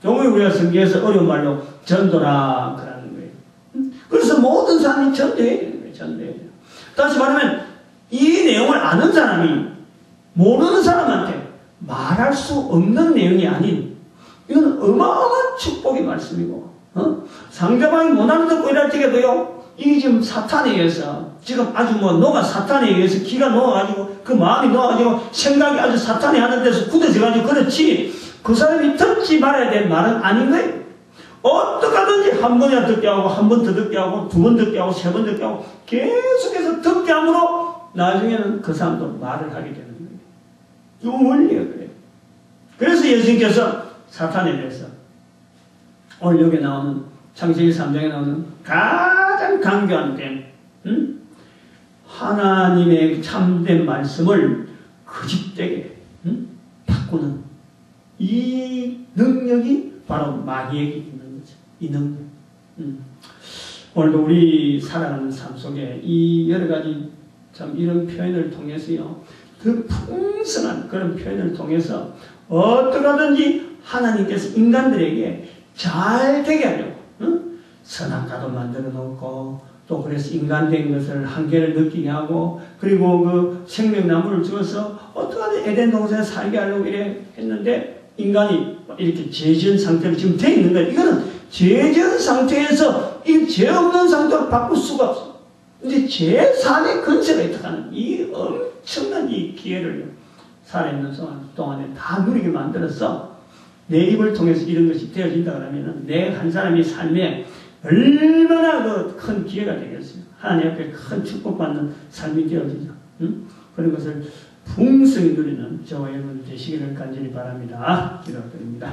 종일 우리가 성경에서 어려운 말로 전도라 그러는 거예요. 그래서 모든 사람이 전도해야 되는 거예요. 전도해야 돼요. 다시 말하면 이 내용을 아는 사람이 모르는 사람한테 말할 수 없는 내용이 아닌 이건 어마어마한 축복의 말씀이고 상대방이 못 알아듣고 이럴 때에도요 이게 지금 사탄에 의해서 지금 아주 노가 사탄에 의해서 기가 녹아가지고 그 마음이 녹아가지고 생각이 아주 사탄이 하는 데서 굳어져가지고 그렇지 그 사람이 듣지 말아야 될 말은 아닌 거예요. 어떻게 하든지 한 번이나 듣게 하고 한 번 더 듣게 하고 두 번 듣게 하고 세 번 듣게 하고 계속해서 듣게 함으로 나중에는 그 사람도 말을 하게 되는 거예요. 이 원리가 그래요. 그래서 예수님께서 사탄에 대해서 오늘 여기 나오는 창세기 3장에 나오는 가장 강조한 点하나님의 참된 말씀을 거짓되게 바꾸는 이 능력이 바로 마귀에게 있는 거죠. 이 능력. 오늘도 우리 살아가는 삶 속에 이 여러 가지 참 이런 표현을 통해서요 그 풍성한 그런 표현을 통해서 어떻게 하든지 하나님께서 인간들에게 잘 되게 하려고 선악과도 만들어 놓고 또 그래서 인간된 것을 한계를 느끼게 하고 그리고 그 생명나무를 주어서 어떻게 하든 에덴 동산에 살게 하려고 이래 했는데 인간이 이렇게 죄지은 상태로 지금 돼 있는 거예요. 이거는 죄지은 상태에서 이 죄 없는 상태로 바꿀 수가 없어. 근데 제3의 근세가 있다는 이 엄청난 이 기회를 살아있는 동안에 다 누리게 만들어서 내 입을 통해서 이런 것이 되어진다 그러면 내 한 사람의 삶에 얼마나 그 큰 기회가 되겠어요. 하나님 앞에 큰 축복받는 삶이 되어지죠. 그런 것을 풍성히 누리는 저와 여러분 되시기를 간절히 바랍니다. 기도드립니다.